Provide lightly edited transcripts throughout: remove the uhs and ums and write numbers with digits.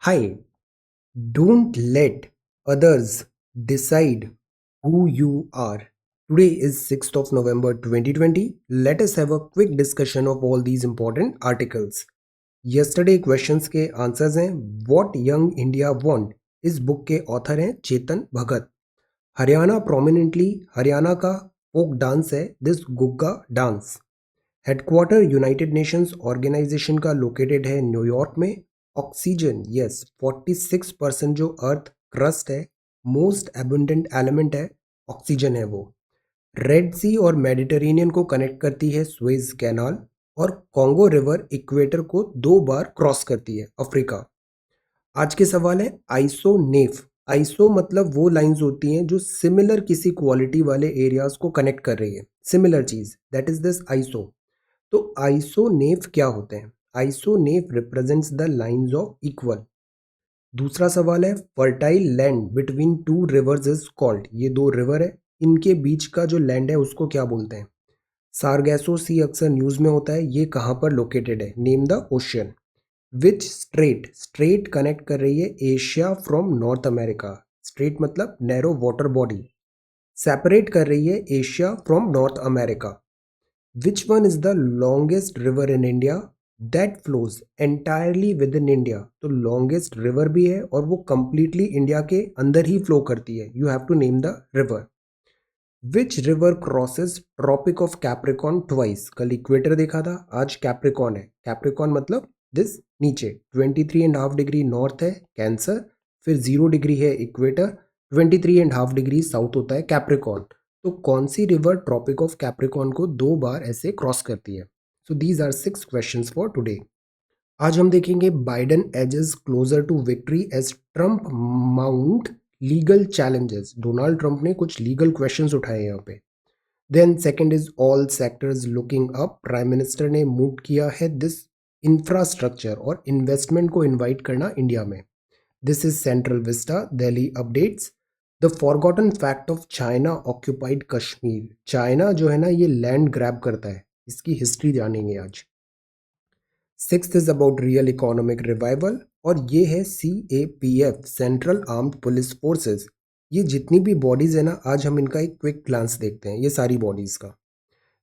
Hi, don't let others decide who you are. Today is 6th of November 2020. Let us have a quick discussion of all these important articles. Yesterday questions के answers हैं What Young India Want. इस book के author हैं Chetan Bhagat. Haryana prominently Haryana का folk dance है this Gugga dance. Headquarter United Nations organisation का located है New York में. ऑक्सीजन यस 46% जो अर्थ क्रस्ट है मोस्ट एबंडेंट एलिमेंट है ऑक्सीजन है वो. रेड सी और मेडिटेरेनियन को कनेक्ट करती है स्वेज कैनाल. और कॉन्गो रिवर इक्वेटर को 2 बार क्रॉस करती है अफ्रीका. आज के सवाल है आइसोनेफ. आइसो मतलब वो लाइंस होती हैं जो सिमिलर किसी क्वालिटी वाले एरियाज को कनेक्ट कर रही है. सिमिलर चीज दैट इज दिस आइसो. तो आइसोनेफ क्या होते हैं? Isoneph represents the lines of equal. दूसरा सवाल है fertile land between two rivers is called. ये दो रिवर है इनके बीच का जो लैंड है उसको क्या बोलते हैं? सारगैसो सी अक्सर न्यूज में होता है. ये कहाँ पर लोकेटेड है? Name the ocean. Which straight. Straight connect कर रही है Asia from north America. Straight मतलब नैरो वाटर बॉडी. सेपरेट कर रही है Asia from north America. Which one is the longest river in India that flows entirely within India? तो longest river भी है और वो completely इंडिया के अंदर ही flow करती है. You have to name the river. Which river crosses Tropic of Capricorn twice? कल इक्वेटर देखा था, आज कैप्रिकॉन है. कैप्रिकॉन मतलब दिस नीचे 23.5 डिग्री नॉर्थ है कैंसर, फिर 0 डिग्री है इक्वेटर, 23.5 डिग्री साउथ होता है कैप्रिकॉन. तो कौन सी रिवर ट्रॉपिक ऑफ कैप्रिकॉन को 2 बार ऐसे क्रॉस करती है? So these are 6 questions for today. आज हम देखेंगे Biden edges closer to victory as Trump mount legal challenges. Donald Trump ने कुछ लीगल क्वेश्चंस उठाए यहाँ पे. Then second is all sectors looking up. Prime minister ने मूव किया है दिस इंफ्रास्ट्रक्चर और इन्वेस्टमेंट को इन्वाइट करना इंडिया में. This is central Vista Delhi updates. The forgotten fact of China occupied Kashmir. China जो है ना ये लैंड ग्रैब करता है. इसकी हिस्ट्री जानेंगे आज. Sixth is about real economic revival और ये है CAPF central armed police forces. ये जितनी भी बॉडीज है ना आज हम इनका एक क्विक ग्लांस देखते हैं ये सारी बॉडीज का.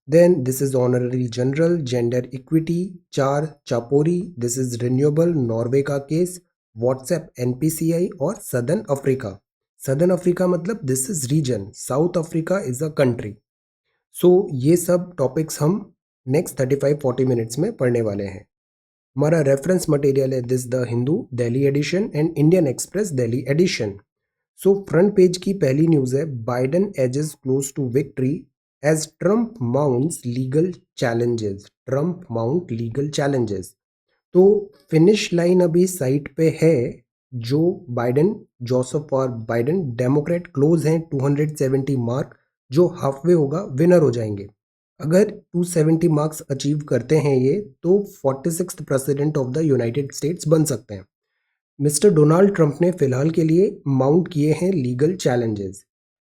Then this is honorary general gender equity 4 chapori. This is renewable Norway का केस. व्हाट्सएप NPCI और सदर्न अफ्रीका. सदर्न अफ्रीका मतलब this is region. South Africa is a country. So ये सब टॉपिक्स हम नेक्स्ट 35-40 मिनट्स में पढ़ने वाले हैं. हमारा रेफरेंस मटेरियल है this the Hindu Delhi edition and Indian Express Delhi edition. So front page की पहली न्यूज़ है Biden edges close to victory as Trump mounts legal challenges. Trump mount legal challenges. तो फिनिश लाइन अभी साइट पे है. जो बाइडन जोसेफ और बाइडन डेमोक्रेट क्लोज हैं 270 मार्क. जो हाफवे होगा विनर हो जाएंगे. अगर 270 मार्क्स अचीव करते हैं ये तो 46th president of the United states बन सकते हैं. मिस्टर डोनाल्ड ट्रंप ने फिलहाल के लिए माउंट किए हैं लीगल चैलेंजेस.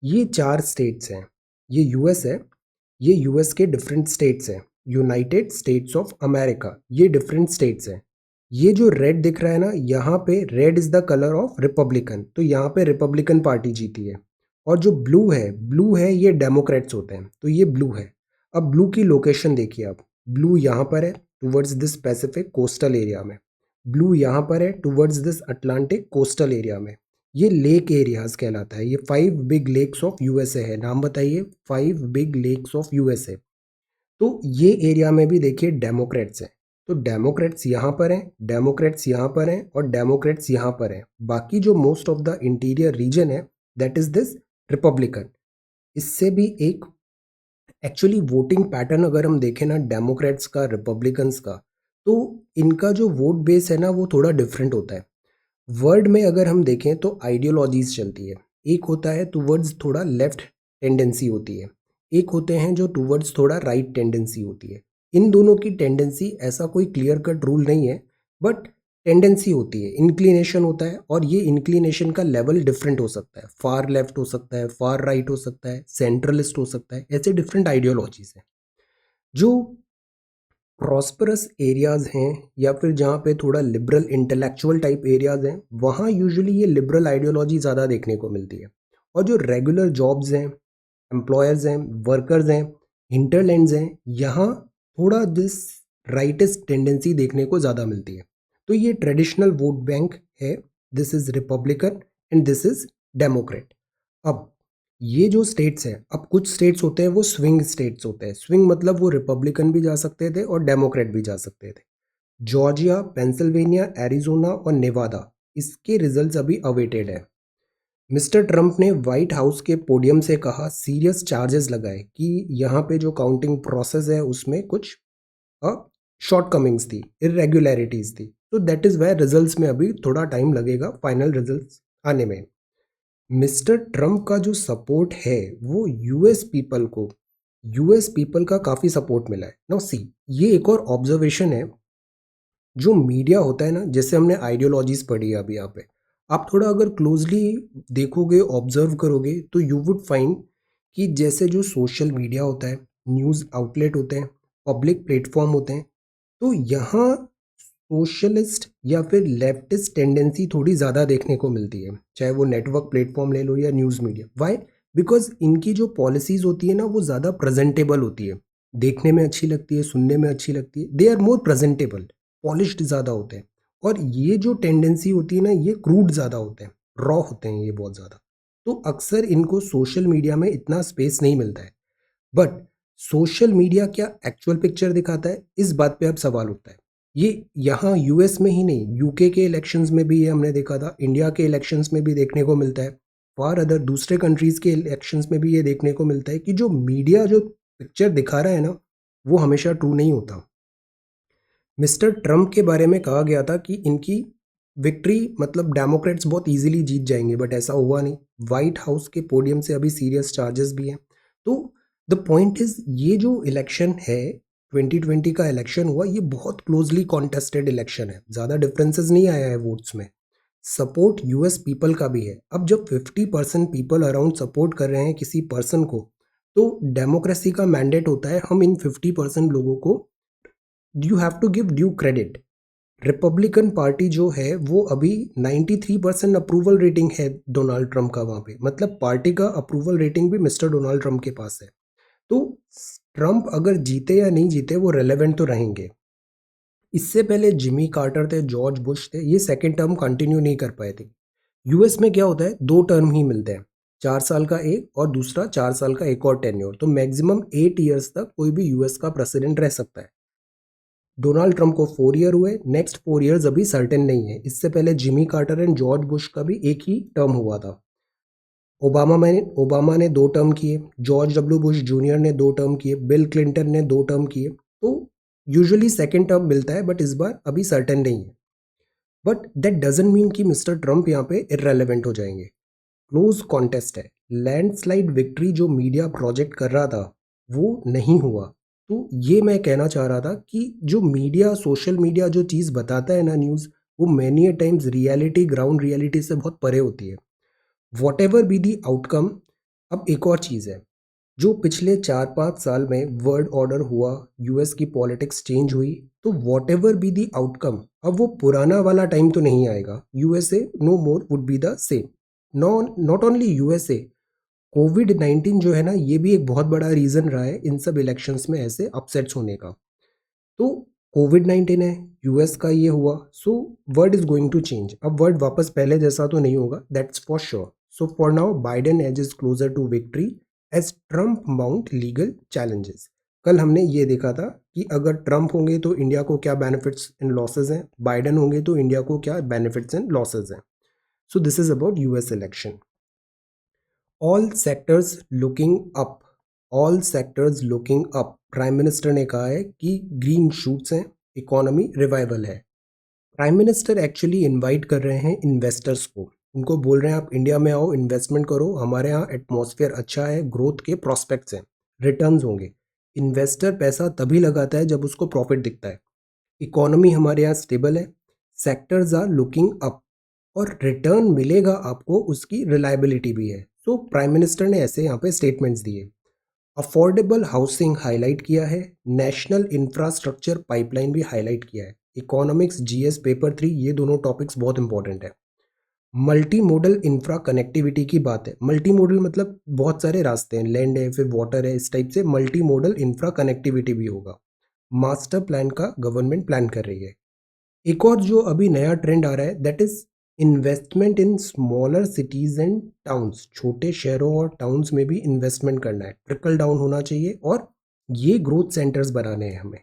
ये 4 स्टेट्स हैं. ये यूएस है. ये यूएस के डिफरेंट स्टेट्स हैं. यूनाइटेड स्टेट्स ऑफ अमेरिका ये डिफरेंट स्टेट्स हैं. ये जो रेड दिख रहा है ना यहाँ पे red is the colour of Republican. तो यहाँ पे रिपब्लिकन पार्टी जीती है. और जो ब्लू है ये डेमोक्रेट्स होते हैं. तो ये ब्लू है. अब ब्लू की लोकेशन देखिए आप. ब्लू यहाँ पर है towards this Pacific coastal area में. ब्लू यहाँ पर है towards this Atlantic coastal area में. ये लेक एरियाज कहलाता है. ये 5 बिग लेक्स ऑफ यूएसए है. नाम बताइए 5 बिग लेक्स ऑफ यूएसए. तो ये एरिया में भी देखिए डेमोक्रेट्स हैं. तो डेमोक्रेट्स यहाँ पर हैं, डेमोक्रेट्स यहाँ पर हैं और डेमोक्रेट्स यहाँ पर हैं. बाकी जो most of the interior region है दैट इज दिस रिपब्लिकन. इससे भी एक एक्चुअली वोटिंग पैटर्न अगर हम देखें ना डेमोक्रेट्स का रिपब्लिकन्स का तो इनका जो वोट बेस है ना वो थोड़ा डिफरेंट होता है. वर्ड में अगर हम देखें तो आइडियोलॉजीज चलती है. एक होता है टूवर्ड्स थोड़ा लेफ्ट टेंडेंसी होती है. एक होते हैं जो टूवर्ड्स थोड़ा राइट टेंडेंसी होती है. इन दोनों की टेंडेंसी ऐसा कोई क्लियर कट रूल नहीं है बट टेंडेंसी होती है. इंक्लिनेशन होता है और ये इंक्लिनेशन का लेवल डिफरेंट हो सकता है. फार लेफ्ट हो सकता है, फार राइट हो सकता है, सेंट्रलिस्ट हो सकता है. ऐसे डिफरेंट आइडियोलॉजीज हैं. जो प्रॉस्परस एरियाज हैं या फिर जहाँ पे थोड़ा लिबरल इंटेलेक्चुअल टाइप एरियाज हैं, वहाँ यूजुअली ये लिबरल आइडियोलॉजी ज़्यादा देखने को मिलती है। और जो रेगुलर जॉब्स हैं, एम्प्लॉयर्स हैं, वर्कर्स हैं, हिंटरलैंड्स हैं, यहाँ थोड़ा दिस राइटिस्ट टेंडेंसी देखने को ज़्यादा मिलती है। तो ये ट्रेडिशनल वोट बैंक है, this is Republican and this is Democrat. अब ये जो स्टेट्स हैं, अब कुछ स्टेट्स होते हैं वो स्विंग स्टेट्स होते हैं। स्विंग मतलब वो रिपब्लिकन भी जा सकते थे और डेमोक्रेट भी जा सकते थे। जॉर्जिया, पेंसिल्वेनिया, एरिजोना और नेवादा, इसके रिजल्ट्स अभी अवेटेड है। मिस्टर ट्रंप ने व्हाइट हाउस के पोडियम से कहा, सीरियस चार्जेस लगाए कि यहाँ पे जो काउंटिंग प्रोसेस है उसमें कुछ शॉर्ट कमिंग्स थी, इरेगुलरिटीज थी। तो दैट इज़ वाई रिजल्ट्स में अभी थोड़ा टाइम लगेगा फाइनल रिजल्ट्स आने में। मिस्टर ट्रंप का जो सपोर्ट है वो यूएस पीपल का काफ़ी सपोर्ट मिला है। नाउ सी, ये एक और ऑब्जर्वेशन है, जो मीडिया होता है ना, जैसे हमने आइडियोलॉजीज पढ़ी है अभी यहाँ पे, आप थोड़ा अगर क्लोजली देखोगे, ऑब्जर्व करोगे, तो यू वुड फाइंड कि जैसे जो सोशल मीडिया होता है, न्यूज़ आउटलेट होते हैं, पब्लिक प्लेटफॉर्म होते हैं, तो यहाँ सोशलिस्ट या फिर लेफ्टिस्ट टेंडेंसी थोड़ी ज़्यादा देखने को मिलती है, चाहे वो नेटवर्क प्लेटफॉर्म ले लो या न्यूज़ मीडिया। वाई? बिकॉज इनकी जो पॉलिसीज़ होती है ना, वो ज़्यादा प्रेजेंटेबल होती है, देखने में अच्छी लगती है, सुनने में अच्छी लगती है, they are more presentable, polished ज़्यादा होते हैं। और ये जो टेंडेंसी होती है ना, ये क्रूड ज़्यादा होते हैं, रॉ होते हैं ये बहुत ज़्यादा। तो अक्सर इनको सोशल मीडिया में इतना स्पेस नहीं मिलता है। बट सोशल मीडिया क्या एक्चुअल पिक्चर दिखाता है, इस बात पे अब सवाल उठता है। ये यहाँ यूएस में ही नहीं, यूके के इलेक्शंस में भी ये हमने देखा था, इंडिया के इलेक्शंस में भी देखने को मिलता है, और अदर दूसरे कंट्रीज़ के इलेक्शंस में भी ये देखने को मिलता है कि जो मीडिया जो पिक्चर दिखा रहा है ना, वो हमेशा ट्रू नहीं होता। मिस्टर ट्रंप के बारे में कहा गया था कि इनकी विक्ट्री मतलब डेमोक्रेट्स बहुत इजीली जीत जाएंगे, बट ऐसा हुआ नहीं। वाइट हाउस के पोडियम से अभी सीरियस चार्जेस भी हैं। तो द पॉइंट इज, ये जो इलेक्शन है, 2020 का इलेक्शन हुआ, ये बहुत क्लोजली कॉन्टेस्टेड इलेक्शन है, ज़्यादा डिफरेंसेस नहीं आया है वोट्स में। सपोर्ट यूएस पीपल का भी है। अब जब 50% पीपल अराउंड सपोर्ट कर रहे हैं किसी पर्सन को, तो डेमोक्रेसी का मैंडेट होता है हम इन 50% लोगों को you have to give due credit. Republican party जो है वो अभी 93% अप्रूवल रेटिंग है डोनाल्ड ट्रंप का वहाँ पे, मतलब पार्टी का अप्रूवल रेटिंग भी मिस्टर डोनाल्ड ट्रंप के पास है। तो ट्रंप अगर जीते या नहीं जीते, वो रेलेवेंट तो रहेंगे। इससे पहले जिमी कार्टर थे, जॉर्ज बुश थे, ये सेकेंड टर्म कंटिन्यू नहीं कर पाए थे। यूएस में क्या होता है, 2 टर्म ही मिलते हैं, 4 साल का एक और दूसरा 4 साल का एक और टेन्योर। तो मैक्सिमम 8 ईयर्स तक कोई भी यूएस का प्रेसिडेंट रह सकता है। डोनाल्ड ट्रंप को 4 ईयर हुए, नेक्स्ट 4 ईयर्स अभी सर्टेन नहीं है। इससे पहले Jimmy Carter and George Bush का भी एक ही टर्म हुआ था। ओबामा ने 2 टर्म किए, जॉर्ज डब्ल्यू बुश जूनियर ने 2 टर्म किए, बिल क्लिंटन ने 2 टर्म किए। तो यूजुअली सेकेंड टर्म मिलता है, बट इस बार अभी सर्टेन नहीं है। बट दैट डजेंट मीन कि मिस्टर ट्रंप यहाँ पे इररेलेवेंट हो जाएंगे। क्लोज कॉन्टेस्ट है, लैंडस्लाइड विक्ट्री जो मीडिया प्रोजेक्ट कर रहा था वो नहीं हुआ। तो ये मैं कहना चाह रहा था कि जो मीडिया, सोशल मीडिया जो चीज़ बताता है ना, न्यूज़, वो many a times reality, ground reality से बहुत परे होती है। What ever be the outcome. अब एक और चीज़ है, जो पिछले 4-5 साल में वर्ल्ड ऑर्डर हुआ, यूएस की पॉलिटिक्स चेंज हुई, तो whatever be the outcome, अब वो पुराना वाला टाइम तो नहीं आएगा। USA no more would be the same. Not only USA, कोविड-19 जो है ना, ये भी एक बहुत बड़ा रीज़न रहा है इन सब इलेक्शंस में ऐसे अपसेट्स होने का। तो कोविड-19 है, यूएस का ये हुआ, so world is going to change. अब वर्ल्ड वापस पहले जैसा तो नहीं होगा, that's for sure. So for now Biden edge is closer to victory as Trump mount legal challenges. कल हमने ये देखा था कि अगर ट्रंप होंगे तो इंडिया को क्या बेनिफिट्स एंड लॉसेज हैं, बाइडेन होंगे तो इंडिया को क्या बेनिफिट्स एंड लॉसेज हैं। So this is about US election. All sectors looking up, all sectors looking up, prime minister ने कहा है कि ग्रीन शूट्स हैं, इकोनॉमी रिवाइवल है। प्राइम मिनिस्टर एक्चुअली इनवाइट कर रहे हैं इन्वेस्टर्स को, उनको बोल रहे हैं आप इंडिया में आओ, इन्वेस्टमेंट करो, हमारे यहाँ एटमॉस्फेयर अच्छा है, ग्रोथ के प्रॉस्पेक्ट्स हैं, रिटर्न्स होंगे। इन्वेस्टर पैसा तभी लगाता है जब उसको प्रॉफिट दिखता है। इकोनॉमी हमारे यहाँ स्टेबल है, सेक्टर्स आर लुकिंग अप, और रिटर्न मिलेगा आपको, उसकी रिलायबिलिटी भी है। सो प्राइम मिनिस्टर ने ऐसे यहाँ पे स्टेटमेंट्स दिए। अफोर्डेबल हाउसिंग हाईलाइट किया है, नेशनल इंफ्रास्ट्रक्चर पाइपलाइन भी हाईलाइट किया है। इकोनॉमिक्स जीएस पेपर 3 ये दोनों टॉपिक्स बहुत इंपॉर्टेंट है। मल्टी मोडल इंफ्रा कनेक्टिविटी की बात है। मल्टी मोडल मतलब बहुत सारे रास्ते हैं, लैंड है, फिर वाटर है, इस टाइप से मल्टी मोडल इंफ्रा कनेक्टिविटी भी होगा। मास्टर प्लान का गवर्नमेंट प्लान कर रही है। एक और जो अभी नया ट्रेंड आ रहा है that is investment in smaller cities and towns. छोटे शहरों और टाउन्स में भी इन्वेस्टमेंट करना है, ट्रिकल डाउन होना चाहिए और ये ग्रोथ सेंटर्स बनाने हैं हमें।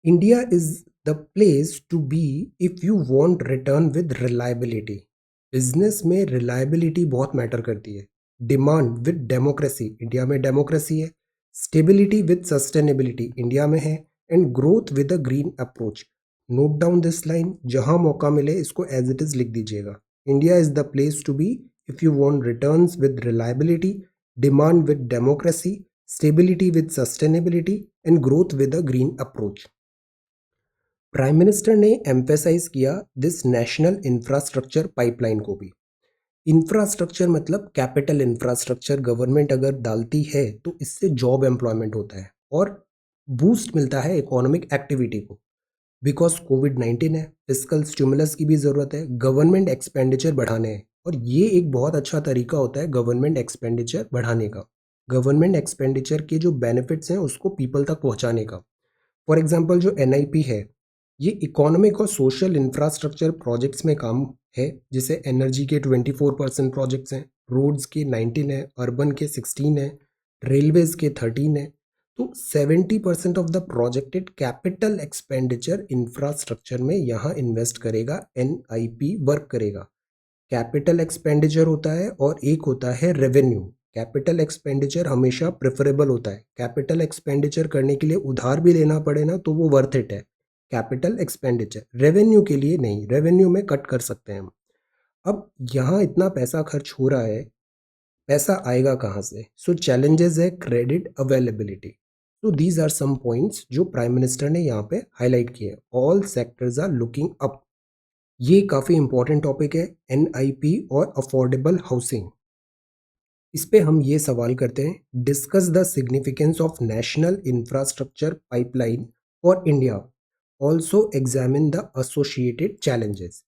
India is the place to be if you want return with reliability. Business में रिलायबिलिटी बहुत मैटर करती है। डिमांड विद डेमोक्रेसी, इंडिया में डेमोक्रेसी है। स्टेबिलिटी विद सस्टेनेबिलिटी, इंडिया में है। And growth with a green approach. Note down this line, जहां मौका मिले इसको एज इट इज लिख दीजिएगा। India is the place to be if you want returns with reliability, demand with democracy, stability with sustainability and growth with a green approach. Prime minister ने emphasise किया this national infrastructure pipeline को भी। Infrastructure मतलब capital infrastructure government अगर डालती है तो इससे जॉब एम्प्लॉयमेंट होता है और बूस्ट मिलता है इकोनॉमिक एक्टिविटी को। बिकॉज कोविड-19 है, फिस्कल स्टिमुलस की भी ज़रूरत है, गवर्नमेंट एक्सपेंडिचर बढ़ाने हैं और ये एक बहुत अच्छा तरीका होता है गवर्नमेंट एक्सपेंडिचर बढ़ाने का। गवर्नमेंट एक्सपेंडिचर के जो बेनिफिट्स हैं उसको पीपल तक पहुंचाने का। फॉर एग्जांपल जो एनआईपी है ये इकोनॉमिक और सोशल इंफ्रास्ट्रक्चर प्रोजेक्ट्स में काम है, जिसे एनर्जी के 24% प्रोजेक्ट्स हैं, रोड्स के 19 है, अर्बन के 16 है, रेलवेज के 13 है। तो 70% of the projected capital expenditure infrastructure में यहाँ इन्वेस्ट करेगा, एनआईपी वर्क करेगा। कैपिटल एक्सपेंडिचर होता है और एक होता है रेवेन्यू। कैपिटल एक्सपेंडिचर हमेशा प्रेफरेबल होता है। कैपिटल एक्सपेंडिचर करने के लिए उधार भी लेना पड़े ना तो वो वर्थ इट है कैपिटल एक्सपेंडिचर, रेवेन्यू के लिए नहीं, रेवेन्यू में कट कर सकते हैं हम। अब यहाँ इतना पैसा खर्च हो रहा है, पैसा आएगा कहाँ से? सो चैलेंजेस है क्रेडिट अवेलेबिलिटी। तो दीज आर सम पॉइंट्स जो प्राइम मिनिस्टर ने यहाँ पे हाईलाइट किए। All sectors are looking up. ये काफ़ी इंपॉर्टेंट टॉपिक है, एनआईपी और अफोर्डेबल हाउसिंग। इस पे हम ये सवाल करते हैं, discuss the significance of national infrastructure pipeline for India, also examine the associated challenges.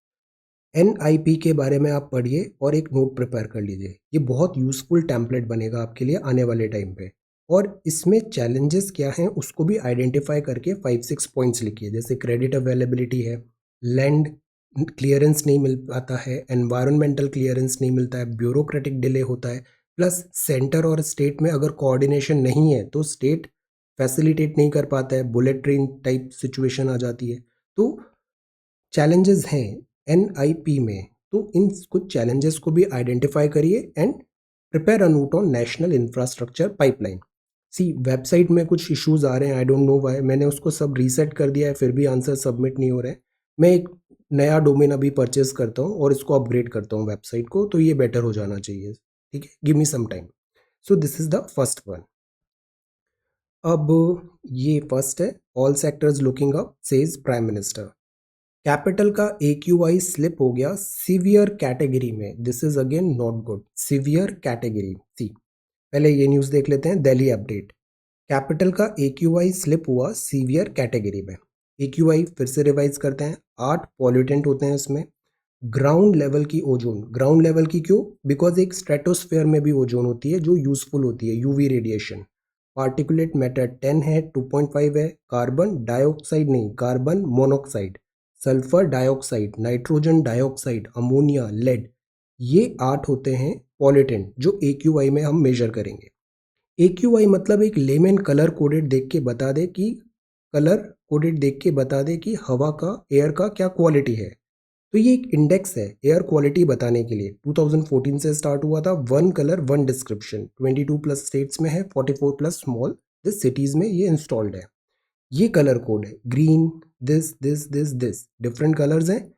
NIP के बारे में आप पढ़िए और एक नोट प्रिपेयर कर लीजिए। ये बहुत यूजफुल टेम्पलेट बनेगा आपके लिए आने वाले टाइम पे। और इसमें चैलेंजेस क्या हैं उसको भी आइडेंटिफाई करके 5-6 पॉइंट्स लिखिए। जैसे क्रेडिट अवेलेबिलिटी है, लैंड क्लियरेंस नहीं मिल पाता है, एनवायरमेंटल क्लियरेंस नहीं मिलता है, ब्यूरोक्रेटिक डिले होता है, प्लस सेंटर और स्टेट में अगर कोऑर्डिनेशन नहीं है तो स्टेट फैसिलिटेट नहीं कर पाता है, बुलेट ट्रेन टाइप सिचुएशन आ जाती है। तो चैलेंजेस हैं एनआईपी में, तो इन कुछ चैलेंजेस को भी आइडेंटिफाई करिए and prepare a note on national infrastructure pipeline. See website में कुछ इश्यूज आ रहे हैं, आई डोंट नो व्हाई, मैंने उसको सब रीसेट कर दिया है फिर भी आंसर सबमिट नहीं हो रहे हैं। मैं एक नया डोमेन अभी परचेज करता हूँ और इसको अपग्रेड करता हूँ वेबसाइट को, तो ये बेटर हो जाना चाहिए। ठीक है, give me some time. So this is the first one. अब ये फर्स्ट है, all sectors looking up says prime minister. Capital का AQI स्लिप हो गया सीवियर कैटेगरी में। This is again not good, severe category. See पहले ये news देख लेते हैं, दिल्ली अपडेट। कैपिटल का AQI स्लिप हुआ सीवियर कैटेगरी में। AQI फिर से रिवाइज करते हैं, 8 पॉल्यूटेंट होते हैं इसमें। ग्राउंड लेवल की ओजोन, ग्राउंड लेवल की क्यों? बिकॉज एक स्ट्रेटोस्फेयर में भी ओजोन होती है जो यूजफुल होती है, यूवी रेडिएशन। पार्टिकुलेट मैटर 10 है, 2.5 है। कार्बन डाइऑक्साइड नहीं, carbon monoxide, sulphur dioxide, nitrogen dioxide, ammonia, lead, ये 8 होते हैं पॉल्यूटेंट जो AQI में हम मेजर करेंगे। AQI मतलब एक लेमन कलर कोडेड देख के बता दे कि कलर कोडेड देख के बता दे कि हवा का, एयर का क्या क्वालिटी है। तो ये एक इंडेक्स है एयर क्वालिटी बताने के लिए। 2014 से स्टार्ट हुआ था, one colour one description, 22 plus states में है, 44 प्लस स्मॉल दिस सिटीज में ये इंस्टॉल्ड है। ये कलर कोड है, green, this this this this, different colours हैं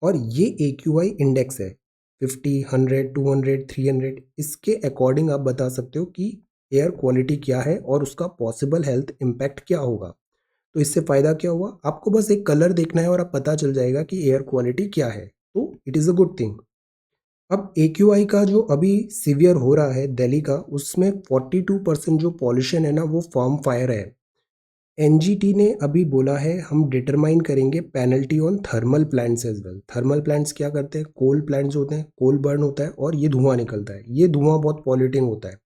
और ये AQI इंडेक्स है। 50, 100, 200, 300, इसके अकॉर्डिंग आप बता सकते हो कि एयर क्वालिटी क्या है और उसका पॉसिबल हेल्थ इम्पैक्ट क्या होगा। तो इससे फ़ायदा क्या हुआ, आपको बस एक कलर देखना है और आप पता चल जाएगा कि एयर क्वालिटी क्या है, तो it is a good thing. अब AQI का जो अभी सीवियर हो रहा है दिल्ली का, उसमें 42% जो पॉल्यूशन है ना वो फार्म फायर है। एनजीटी ने अभी बोला है हम डिटरमाइन करेंगे penalty on thermal plants as well. Thermal plants क्या करते हैं, कोल प्लांट्स होते हैं, कोल बर्न होता है और ये धुआं निकलता है, ये धुआं बहुत पॉल्यूटिंग होता है।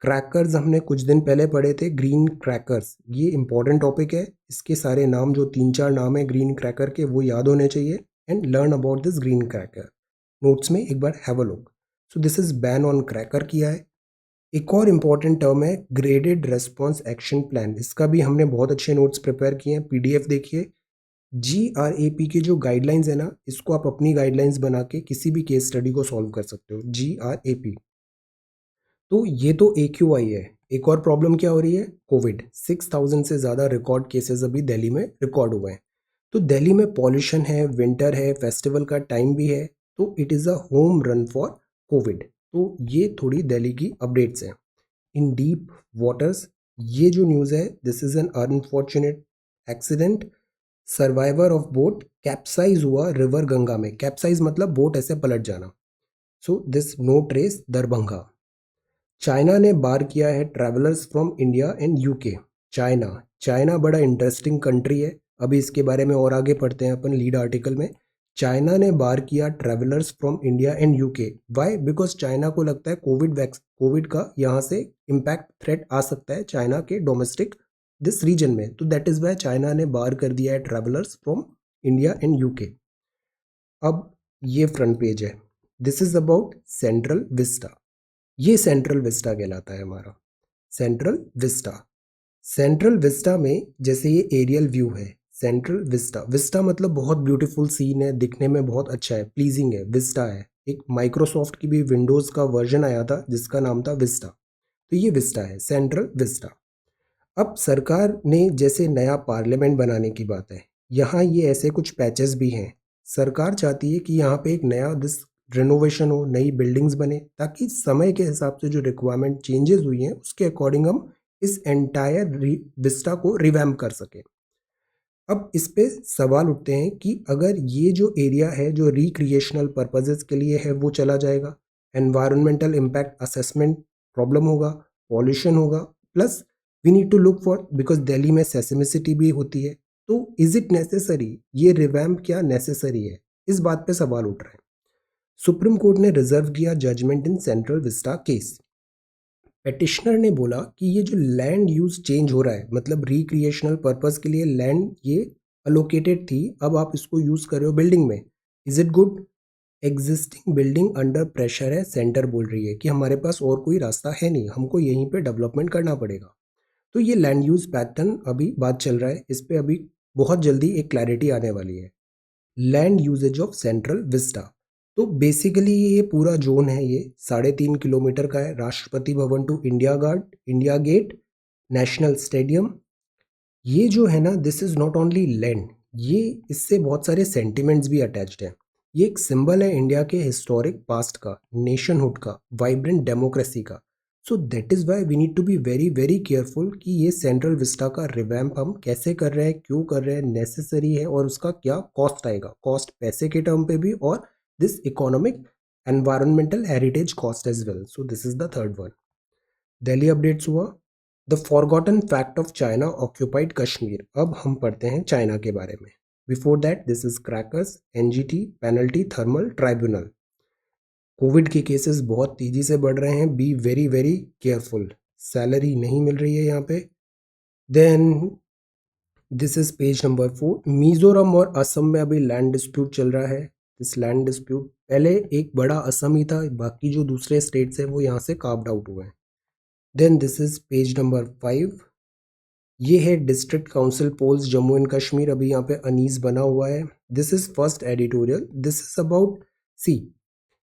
क्रैकर्स हमने कुछ दिन पहले पढ़े थे, ग्रीन क्रैकर्स, ये इंपॉर्टेंट टॉपिक है। इसके सारे नाम जो 3-4 नाम है ग्रीन क्रैकर के वो याद होने चाहिए and learn about this green cracker. Notes में एक बार have a look. So this is ban on cracker किया है। एक और इम्पॉर्टेंट टर्म है ग्रेडेड रेस्पॉन्स एक्शन प्लान, इसका भी हमने बहुत अच्छे नोट्स प्रिपेयर किए हैं, पीडीएफ देखिए। GRAP की जो गाइडलाइंस है ना, इसको आप अपनी गाइडलाइंस बना के किसी भी केस स्टडी को सॉल्व कर सकते हो। GRAP, तो ये तो AQI है। एक और प्रॉब्लम क्या हो रही है, कोविड। 6000 से ज़्यादा रिकॉर्ड केसेस अभी दिल्ली में रिकॉर्ड हुए हैं। तो दिल्ली में पॉल्यूशन है, विंटर है, फेस्टिवल का टाइम भी है, तो it is a home run for Covid. तो ये थोड़ी दिल्ली की अपडेट्स हैं। इन डीप वाटर्स, ये जो न्यूज़ है, this is an unfortunate accident. Survivor of boat capsize हुआ रिवर गंगा में। कैप्साइज मतलब बोट ऐसे पलट जाना। So this no trace Darbhanga. China ने बार किया है travellers from India and UK. China, China बड़ा इंटरेस्टिंग कंट्री है, अभी इसके बारे में और आगे पढ़ते हैं अपन लीड आर्टिकल में। चाइना ने बार किया travellers from India and UK. Why? Because China को लगता है कोविड का यहाँ से इम्पैक्ट थ्रेट आ सकता है चाइना के डोमेस्टिक दिस रीजन में, तो दैट इज वाई चाइना ने बार कर दिया है travellers from India and UK. अब ये फ्रंट पेज है, this is about central Vista. ये सेंट्रल विस्टा कहलाता है हमारा, सेंट्रल विस्टा। सेंट्रल विस्टा में जैसे ये एरियल व्यू है, सेंट्रल विस्टा, विस्टा मतलब बहुत ब्यूटीफुल सीन है, दिखने में बहुत अच्छा है, प्लीजिंग है, विस्टा है। एक माइक्रोसॉफ्ट की भी विंडोज़ का वर्जन आया था जिसका नाम था विस्टा, तो ये विस्टा है, सेंट्रल विस्टा। अब सरकार ने जैसे नया पार्लियामेंट बनाने की बात है, यहाँ ये ऐसे कुछ पैचेस भी हैं। सरकार चाहती है कि यहाँ पे एक नया दिस रेनोवेशन हो, नई बिल्डिंग्स बने, ताकि समय के हिसाब से जो रिक्वायरमेंट चेंजेस हुई हैं उसके अकॉर्डिंग हम इस एंटायर विस्टा को रिवैम्प कर सकें। अब इस पे सवाल उठते हैं कि अगर ये जो एरिया है जो रिक्रिएशनल पर्पजेस के लिए है वो चला जाएगा, एनवायरमेंटल इम्पैक्ट असेसमेंट प्रॉब्लम होगा, पॉल्यूशन होगा, plus we need to look for, because Delhi में सेसमिसिटी भी होती है, तो इज इट नेसेसरी, ये रिवैम्प क्या नेसेसरी है, इस बात पे सवाल उठ रहे हैं। सुप्रीम कोर्ट ने रिजर्व किया judgment in Central Vista case. Petitioner ने बोला कि ये जो लैंड यूज चेंज हो रहा है, मतलब रिक्रिएशनल पर्पस के लिए लैंड ये अलोकेटेड थी, अब आप इसको यूज कर रहे हो बिल्डिंग में, is it good? Existing building under pressure है, सेंटर बोल रही है कि हमारे पास और कोई रास्ता है नहीं, हमको यहीं पे डेवलपमेंट करना पड़ेगा। तो ये लैंड यूज पैटर्न अभी बात चल रहा है, इस पे अभी बहुत जल्दी एक क्लैरिटी आने वाली है। Land uses of Central Vista, तो बेसिकली ये पूरा जोन है, ये 3.5 किलोमीटर का है। Rashtrapati Bhavan to India guard, India Gate, national stadium, ये जो है ना, this is not only land, ये इससे बहुत सारे सेंटिमेंट्स भी अटैच्ड हैं। ये एक सिंबल है इंडिया के हिस्टोरिक पास्ट का, नेशनहुड का, वाइब्रेंट डेमोक्रेसी का। So that is why we need to be very very careful कि ये सेंट्रल विस्टा का रिवैम्प हम कैसे कर रहे हैं, क्यों कर रहे हैं, नेसेसरी है, और उसका क्या कॉस्ट आएगा, कॉस्ट पैसे के टर्म पे भी, और this economic environmental heritage cost as well. So this is the third one. Delhi updates हुआ। The forgotten fact of China occupied Kashmir. अब हम पढ़ते हैं चाइना के बारे में। Before that this is crackers, NGT, penalty, thermal tribunal. COVID के cases बहुत तेजी से बढ़ रहे हैं, be very very careful. Salary नहीं मिल रही है यहाँ पे। Then this is page number 4। Mizoram और असम में अभी लैंड डिस्प्यूट चल रहा है। दिस लैंड डिस्प्यूट, पहले एक बड़ा असम ही था, बाकी जो दूसरे स्टेट्स हैं वो यहाँ से कार्व्ड आउट हुए हैं। Then this is page number 5। ये है district council polls Jammu and Kashmir, अभी यहाँ पे अनीस बना हुआ है। This is first editorial, this is about, see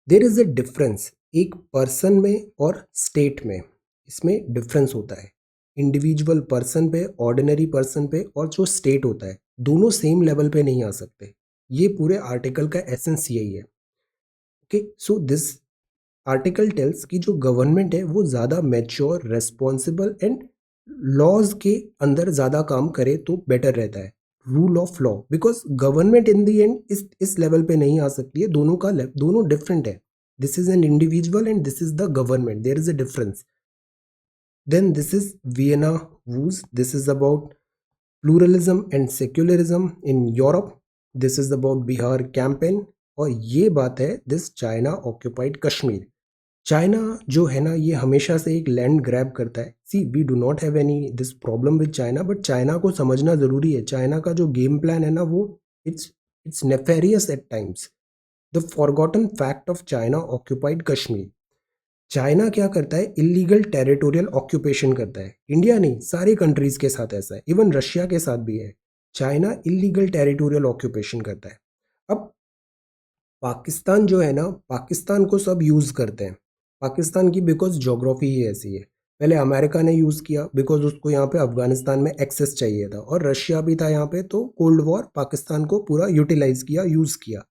there is a difference, एक पर्सन में और स्टेट में, इसमें डिफरेंस होता है। इंडिविजुअल पर्सन पे, ऑर्डिनरी पर्सन पे, और जो स्टेट होता है, दोनों सेम लेवल पे नहीं आ सकते। ये पूरे आर्टिकल का एसेंस यही है। Okay, so this article tells कि जो गवर्नमेंट है वो ज़्यादा मैच्योर, रेस्पॉन्सिबल एंड लॉज के अंदर ज़्यादा काम करे तो बेटर रहता है। Rule of law, because government in the and इस लेवल पे नहीं आ सकती है, दोनों का दोनों डिफरेंट है। This is an individual and this is the government. There is a difference. Then this is Vienna Woods. This is about pluralism and secularism in Europe. This is about Bihar campaign. और ये बात है this China occupied Kashmir. China जो है ना ये हमेशा से एक लैंड ग्रैब करता है. See we do not have any this problem with China, but China को समझना ज़रूरी है. चाइना का जो गेम प्लान है ना वो it's nefarious at times. The forgotten fact of China occupied Kashmir. China क्या करता है, इलीगल टेरिटोरियल ऑक्यूपेशन करता है. इंडिया नहीं, सारी कंट्रीज के साथ ऐसा है, इवन रशिया के साथ भी है. चाइना इलीगल टेरिटोरियल ऑक्यूपेशन करता है. अब पाकिस्तान जो है ना, पाकिस्तान को सब यूज़ करते हैं. पाकिस्तान की बिकॉज जोग्राफी ही ऐसी है. पहले अमेरिका ने यूज़ किया बिकॉज उसको यहाँ पे अफगानिस्तान में एक्सेस चाहिए था, और रशिया भी था यहाँ पे, तो कोल्ड वॉर पाकिस्तान को पूरा यूटिलाइज किया, यूज़ किया.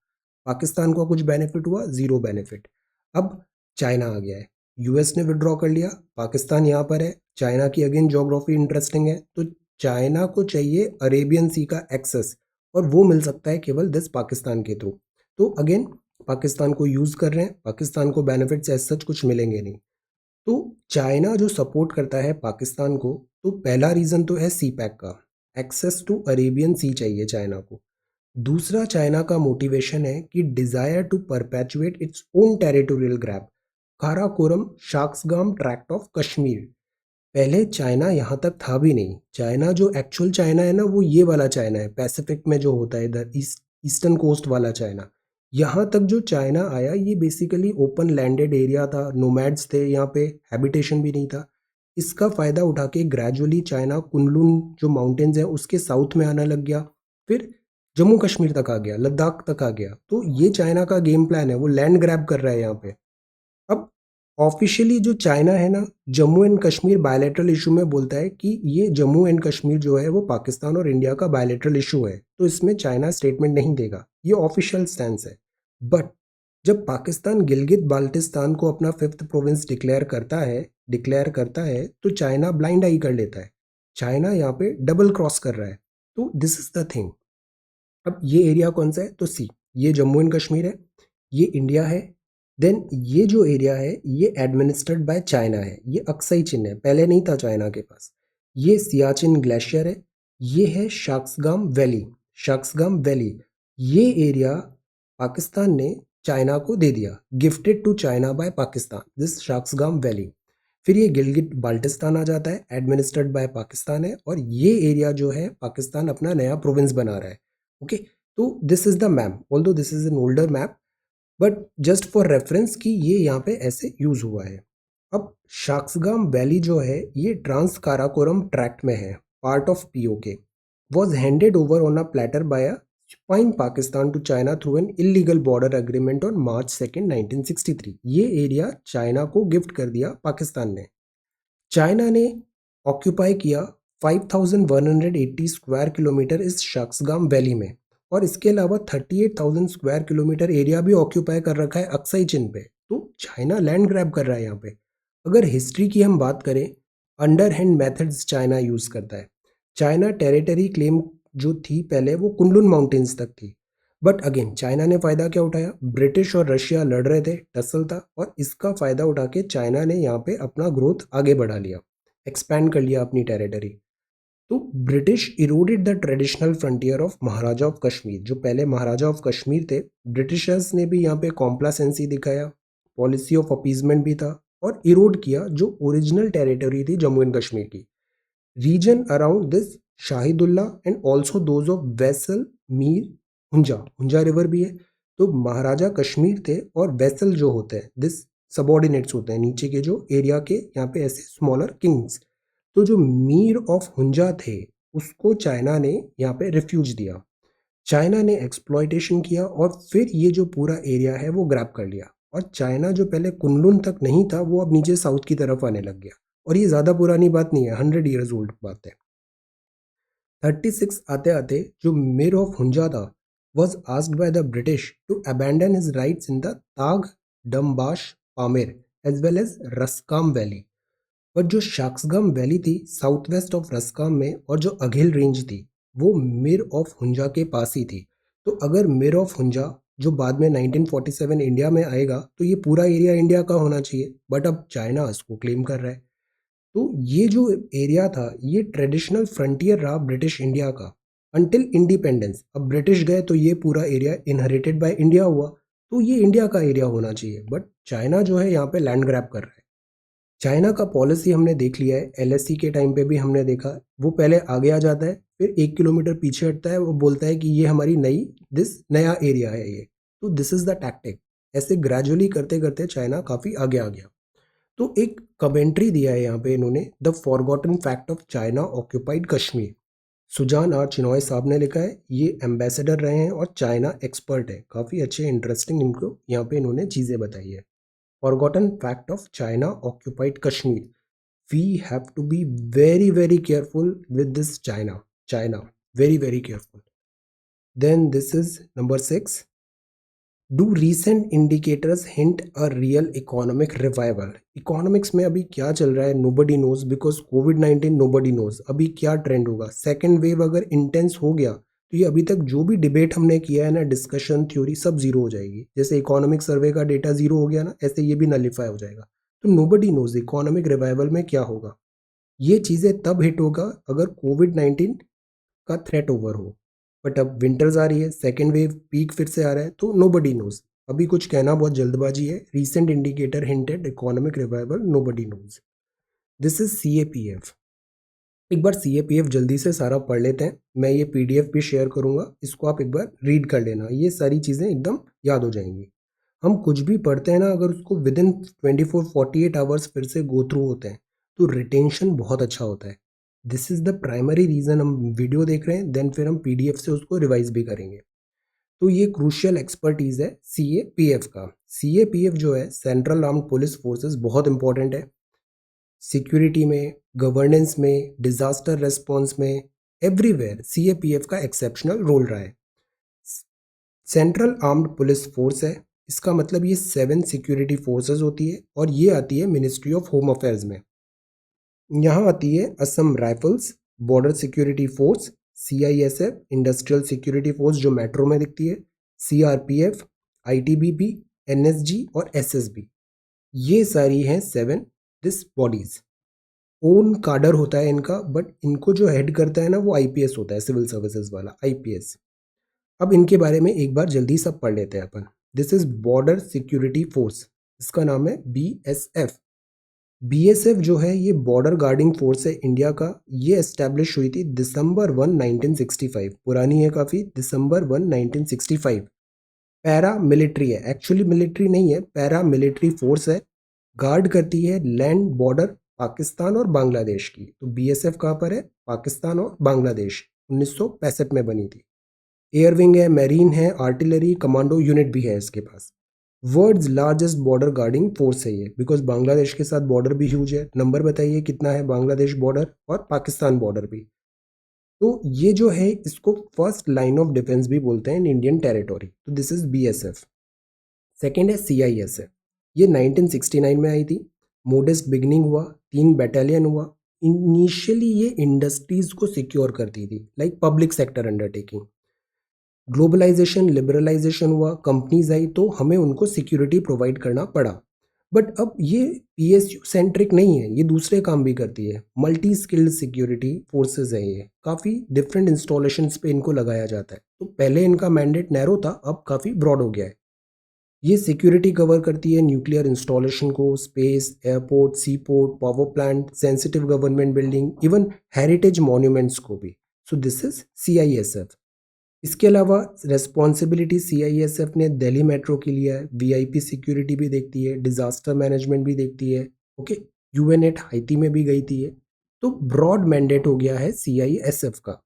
पाकिस्तान को कुछ बेनिफिट हुआ, ज़ीरो बेनिफिट. अब चाइना आ गया है, यूएस ने विड्रॉ कर लिया, पाकिस्तान यहाँ पर है. चाइना की अगेन जोग्राफी इंटरेस्टिंग है, तो चाइना को चाहिए अरेबियन सी का एक्सेस, और वो मिल सकता है केवल दिस पाकिस्तान के थ्रू. तो अगेन पाकिस्तान को यूज़ कर रहे हैं, पाकिस्तान को बेनिफिट्स एज सच कुछ मिलेंगे नहीं. तो चाइना जो सपोर्ट करता है पाकिस्तान को, तो पहला रीज़न तो है सी पैक का, एक्सेस टू अरेबियन सी चाहिए चाइना को. दूसरा चाइना का मोटिवेशन है कि desire to perpetuate its own territorial grab, Karakoram Shaksgam tract of Kashmir. पहले चाइना यहाँ तक था भी नहीं. चाइना जो एक्चुअल चाइना है ना वो ये वाला चाइना है, पैसिफिक में जो होता है इधर ईस्टर्न कोस्ट वाला चाइना. यहाँ तक जो चाइना आया ये बेसिकली ओपन लैंडेड एरिया था, नोमैड्स थे यहाँ पे, हैबिटेशन भी नहीं था. इसका फ़ायदा उठा के ग्रेजुअली चाइना कुनलुन जो माउंटेन्स हैं उसके साउथ में आना लग गया, फिर जम्मू कश्मीर तक आ गया, लद्दाख तक आ गया. तो ये चाइना का गेम प्लान है, वो लैंड ग्रैब कर रहा है यहाँ पे. अब ऑफिशियली जो चाइना है ना, Jammu and Kashmir bilateral issue में बोलता है कि ये जम्मू एंड कश्मीर जो है वो पाकिस्तान और इंडिया का बायलैटरल इशू है, तो इसमें चाइना स्टेटमेंट नहीं देगा, ये ऑफिशियल स्टैंस है. बट जब पाकिस्तान गिलगित बाल्टिस्तान को अपना फिफ्थ प्रोविंस डिक्लेयर करता है तो चाइना ब्लाइंड आई कर लेता है. चाइना यहाँ पे डबल क्रॉस कर रहा है. तो दिस इज द थिंग. अब ये एरिया कौन सा है, तो सी ये जम्मू एंड कश्मीर है, ये इंडिया है. देन ये जो एरिया है ये एडमिनिस्ट्रेड बाय चाइना है, ये अक्साई चिन है, पहले नहीं था चाइना के पास. ये सियाचिन ग्लेशियर है, ये है शाक्सगाम वैली. शाक्सगाम वैली ये एरिया पाकिस्तान ने चाइना को दे दिया, gifted to China by Pakistan, this Shaksgam valley. फिर ये गिलगित बाल्टिस्तान आ जाता है, एडमिनिस्ट्रेड बाय पाकिस्तान है, और ये एरिया जो है पाकिस्तान अपना नया प्रोविंस बना रहा है. ओके, तो this is the map, although this is an older map, but just for reference कि ये यहाँ पे ऐसे यूज हुआ है. अब शाक्सगाम वैली जो है ये ट्रांस काराकोरम ट्रैक्ट में है, part of PoK, was handed over on a platter by a Spine Pakistan to China through an illegal border agreement on March 2nd, 1963. ये एरिया चाइना को गिफ्ट कर दिया पाकिस्तान ने. चाइना ने ऑक्यूपाई किया 5180 स्क्वायर किलोमीटर इस शाक्सगाम वैली में, और इसके अलावा 38,000 स्क्वायर किलोमीटर एरिया भी ऑक्यूपाई कर रखा है अक्साई चिन पे. तो चाइना लैंड ग्रैब कर रहा है यहाँ पे. अगर हिस्ट्री की हम बात करें, under hand methods China use करता है. चाइना टेरिटरी क्लेम जो थी पहले वो कुनलुन माउंटेन्स तक थी, बट अगेन चाइना ने फ़ायदा क्या उठाया, ब्रिटिश और रशिया लड़ रहे थे, टसल था, और इसका फ़ायदा उठा के चाइना ने यहाँ पे अपना ग्रोथ आगे बढ़ा लिया, एक्सपैंड कर लिया अपनी टेरिटरी. तो British eroded the traditional frontier of Maharaja of Kashmir. जो पहले महाराजा ऑफ कश्मीर थे, ब्रिटिशर्स ने भी यहाँ पे कॉम्प्लासेंसी दिखाया, पॉलिसी ऑफ अपीजमेंट भी था, और इरोड किया जो ओरिजिनल टेरिटरी थी जम्मू एंड कश्मीर की. Region around this Shahidullah and also those of vessel Mir Hunza, Hunza river भी है. तो महाराजा कश्मीर थे, और वैसल जो होते हैं दिस सबॉर्डिनेट्स होते हैं नीचे के जो एरिया के, यहाँ पे ऐसे स्मॉलर किंग्स. तो जो मीर ऑफ हुंजा थे उसको चाइना ने यहाँ पे रिफ्यूज दिया. चाइना ने एक्सप्लॉयटेशन किया, और फिर ये जो पूरा एरिया है वो ग्रैब कर लिया. और चाइना जो पहले कुनलुन तक नहीं था वो अब नीचे साउथ की तरफ आने लग गया. और ये ज़्यादा पुरानी बात नहीं है, 100 ईयर्स ओल्ड बात है. 36 आते आते जो मिर ऑफ हुंजा था was asked by the British to abandon his rights in the Taghdumbash Pamir as well as Raskam valley. But जो शाक्सगाम वैली थी साउथ वेस्ट ऑफ रस्काम में, और जो अघिल रेंज थी वो मिर ऑफ हुंजा के पास ही थी. तो अगर मिर ऑफ हुंजा जो बाद में 1947 इंडिया में आएगा तो ये पूरा एरिया इंडिया का होना चाहिए, बट अब चाइना इसको क्लेम कर रहा है। तो ये जो एरिया था ये ट्रेडिशनल फ्रंटियर रहा ब्रिटिश इंडिया का अंटिल इंडिपेंडेंस। अब ब्रिटिश गए तो ये पूरा एरिया इनहेरिटेड बाय इंडिया हुआ, तो ये इंडिया का एरिया होना चाहिए, बट चाइना जो है यहाँ पे लैंड ग्रैब कर रहा है। चाइना का पॉलिसी हमने देख लिया है, एलएससी के टाइम पे भी हमने देखा, वो पहले आगे आ जाता है, फिर 1 किलोमीटर पीछे हटता है, वो बोलता है कि ये हमारी नया एरिया है ये। तो दिस इज द टैक्टिक। ऐसे ग्रेजुअली करते करते चाइना काफ़ी आगे आ गया। तो एक कमेंट्री दिया है यहाँ पे इन्होंने, the forgotten fact of China occupied Kashmir. Sujan R Chinoy साहब ने लिखा है, ये एम्बेसडर रहे हैं और चाइना एक्सपर्ट है। काफ़ी अच्छे इंटरेस्टिंग इनको यहाँ पे इन्होंने चीज़ें बताई है। Forgotten fact of China occupied Kashmir. We have to be very, very careful with this China. China. Very, very careful. Then this is number 6. Do recent indicators hint a real economic revival? Economics में अभी क्या चल रहा है nobody knows, because COVID-19 nobody knows अभी क्या trend होगा। Second wave अगर इंटेंस हो गया तो ये अभी तक जो भी डिबेट हमने किया है ना, डिस्कशन थ्योरी सब जीरो हो जाएगी। जैसे इकोनॉमिक सर्वे का डेटा जीरो हो गया ना, ऐसे ये भी नलीफाई हो जाएगा। तो नोबडी नोज इकोनॉमिक रिवाइवल में क्या होगा। ये चीज़ें तब हिट होगा अगर कोविड-19 का थ्रेट ओवर हो, बट अब विंटर्स आ रही है, सेकेंड वेव पीक फिर से आ रहा है, तो नोबडी नोज। अभी कुछ कहना बहुत जल्दबाजी है। Recent indicator hinted economic revival, nobody knows. This is CAPF। एक बार CAPF जल्दी से सारा पढ़ लेते हैं, मैं ये PDF भी शेयर करूंगा, इसको आप एक बार रीड कर लेना, ये सारी चीज़ें एकदम याद हो जाएंगी। हम कुछ भी पढ़ते हैं ना, अगर उसको विद इन 24-48 आवर्स फिर से गो थ्रू होते हैं तो रिटेंशन बहुत अच्छा होता है। This is the primary reason हम वीडियो देख रहे हैं, देन फिर हम PDF से उसको रिवाइज भी करेंगे। तो ये क्रूशियल एक्सपर्टीज़ है CAPF का। CAPF जो है सेंट्रल आर्म्ड पुलिस फोर्सेस, बहुत इंपॉर्टेंट है सिक्योरिटी में, गवर्नेंस में, डिजास्टर रेस्पॉन्स में, एवरीवेयर CAPF का एक्सेप्शनल रोल रहा है। सेंट्रल आर्म्ड पुलिस फोर्स है, इसका मतलब ये 7 सिक्योरिटी फोर्सेस होती है और ये आती है मिनिस्ट्री ऑफ होम अफेयर्स में। यहाँ आती है Assam rifles, border security force, CISF industrial security force जो मेट्रो में दिखती है, CRPF, ITBP, NSG और SSB। ये सारी हैं 7 दिस बॉडीज। ओन काडर होता है इनका, बट इनको जो हेड करता है ना वो IPS होता है, सिविल सर्विसेज वाला IPS। अब इनके बारे में एक बार जल्दी सब पढ़ लेते हैं अपन। This is border security force, इसका नाम है BSF। BSF जो है ये बॉर्डर गार्डिंग फोर्स है इंडिया का। ये एस्टेब्लिश हुई थी December 1, 1965, पुरानी है काफ़ी, December 1, 1965। पैरा मिलिट्री है, एक्चुअली मिलिट्री नहीं है, पैरा मिलिट्री फोर्स है, गार्ड करती है लैंड बॉर्डर पाकिस्तान और बांग्लादेश की। तो BSF कहाँ पर है, पाकिस्तान और बांग्लादेश, 1965 में बनी थी। एयर विंग है, मैरीन है, आर्टिलरी, कमांडो यूनिट भी है इसके पास। World's largest border guarding force है ये, बिकॉज बांग्लादेश के साथ बॉर्डर भी ह्यूज है। नंबर बताइए कितना है बांग्लादेश बॉर्डर और पाकिस्तान बॉर्डर भी। तो ये जो है इसको फर्स्ट लाइन ऑफ डिफेंस भी बोलते हैं इन इंडियन टेरिटोरी। तो दिस इज BSF। सेकेंड है CISF, ये 1969 में आई थी। मोडेस्ट बिगनिंग हुआ, 3 बैटालियन हुआ। इनिशियली ये इंडस्ट्रीज को सिक्योर करती थी, like public sector undertaking. Globalisation, liberalisation हुआ, कंपनीज आई तो हमें उनको सिक्योरिटी प्रोवाइड करना पड़ा। बट अब ये PSU सेंट्रिक नहीं है, ये दूसरे काम भी करती है। मल्टी स्किल्ड सिक्योरिटी फोर्सेज है, ये काफ़ी डिफरेंट इंस्टॉलेशंस पे इनको लगाया जाता है। तो पहले इनका मैंडेट नैरो था, अब काफ़ी ब्रॉड हो गया है। ये सिक्योरिटी कवर करती है न्यूक्लियर इंस्टॉलेशन को, space, airport, sea port, power plant, sensitive government building, even heritage monuments को भी। So this is CISF। इसके अलावा रेस्पॉन्सिबिलिटी CISF ने दिल्ली मेट्रो के लिए है, VIP सिक्योरिटी भी देखती है, डिजास्टर मैनेजमेंट भी देखती है। ओके, UNET हाइती में भी गई थी ये। तो ब्रॉड मैंडेट हो गया है CISF का।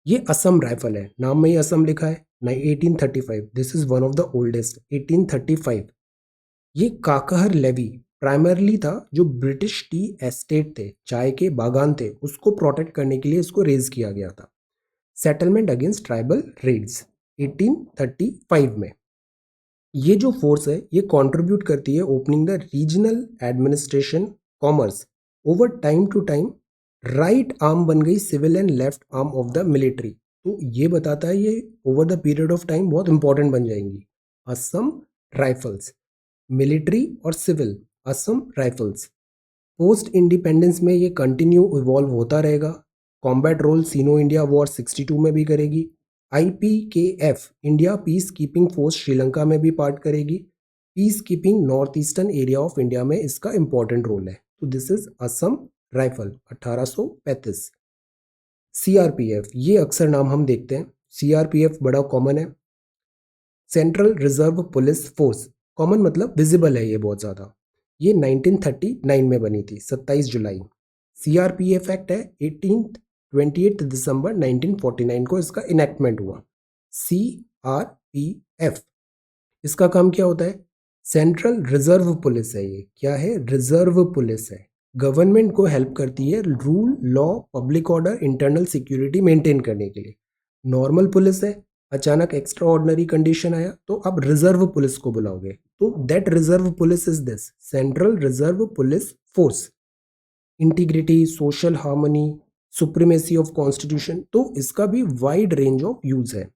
ये असम राइफल है, नाम में ही असम लिखा है। 1835, this is one of the oldest, 1835। ये काकहर लेवी प्राइमरली था, जो ब्रिटिश टी एस्टेट थे, चाय के बागान थे, उसको प्रोटेक्ट करने के लिए इसको रेज किया गया था। सेटलमेंट अगेंस्ट ट्राइबल रेड्स 1835 में। ये जो फोर्स है ये कंट्रीब्यूट करती है opening the regional administration, commerce. Over time to time right arm बन गई civil and left arm of the military. तो ये बताता है ये over the period of time बहुत इंपॉर्टेंट बन जाएंगी। असम राइफल्स, मिलिट्री और civil, Assam rifles. Post independence में ये कंटिन्यू इवॉल्व होता रहेगा। कॉम्बैट रोल सीनो इंडिया वॉर 62 में भी करेगी। IPKF India peace keeping force Sri Lanka में भी पार्ट करेगी। Peace keeping north eastern area of India में इसका इंपॉर्टेंट रोल है। तो this is Assam rifle 1835। CRPF, ये अक्सर नाम हम देखते हैं। CRPF बड़ा कॉमन है, central reserve police force. Common मतलब विजिबल है ये बहुत ज़्यादा। ये 1939 में बनी थी, 27 जुलाई। CRPF एक्ट है 28 दिसंबर 1949 को इसका इनेक्टमेंट हुआ। CRPF, इसका काम क्या होता है? सेंट्रल रिजर्व पुलिस है ये। क्या है? रिजर्व पुलिस है। गवर्नमेंट को हेल्प करती है rule, law, public order, internal security maintain करने के लिए। नॉर्मल पुलिस है, अचानक एक्स्ट्रा ऑर्डिनरी कंडीशन आया तो अब रिजर्व पुलिस को बुलाओगे। तो that reserve police is this central reserve police force. Integrity, social harmony, supremacy of constitution, तो इसका भी वाइड रेंज ऑफ यूज है।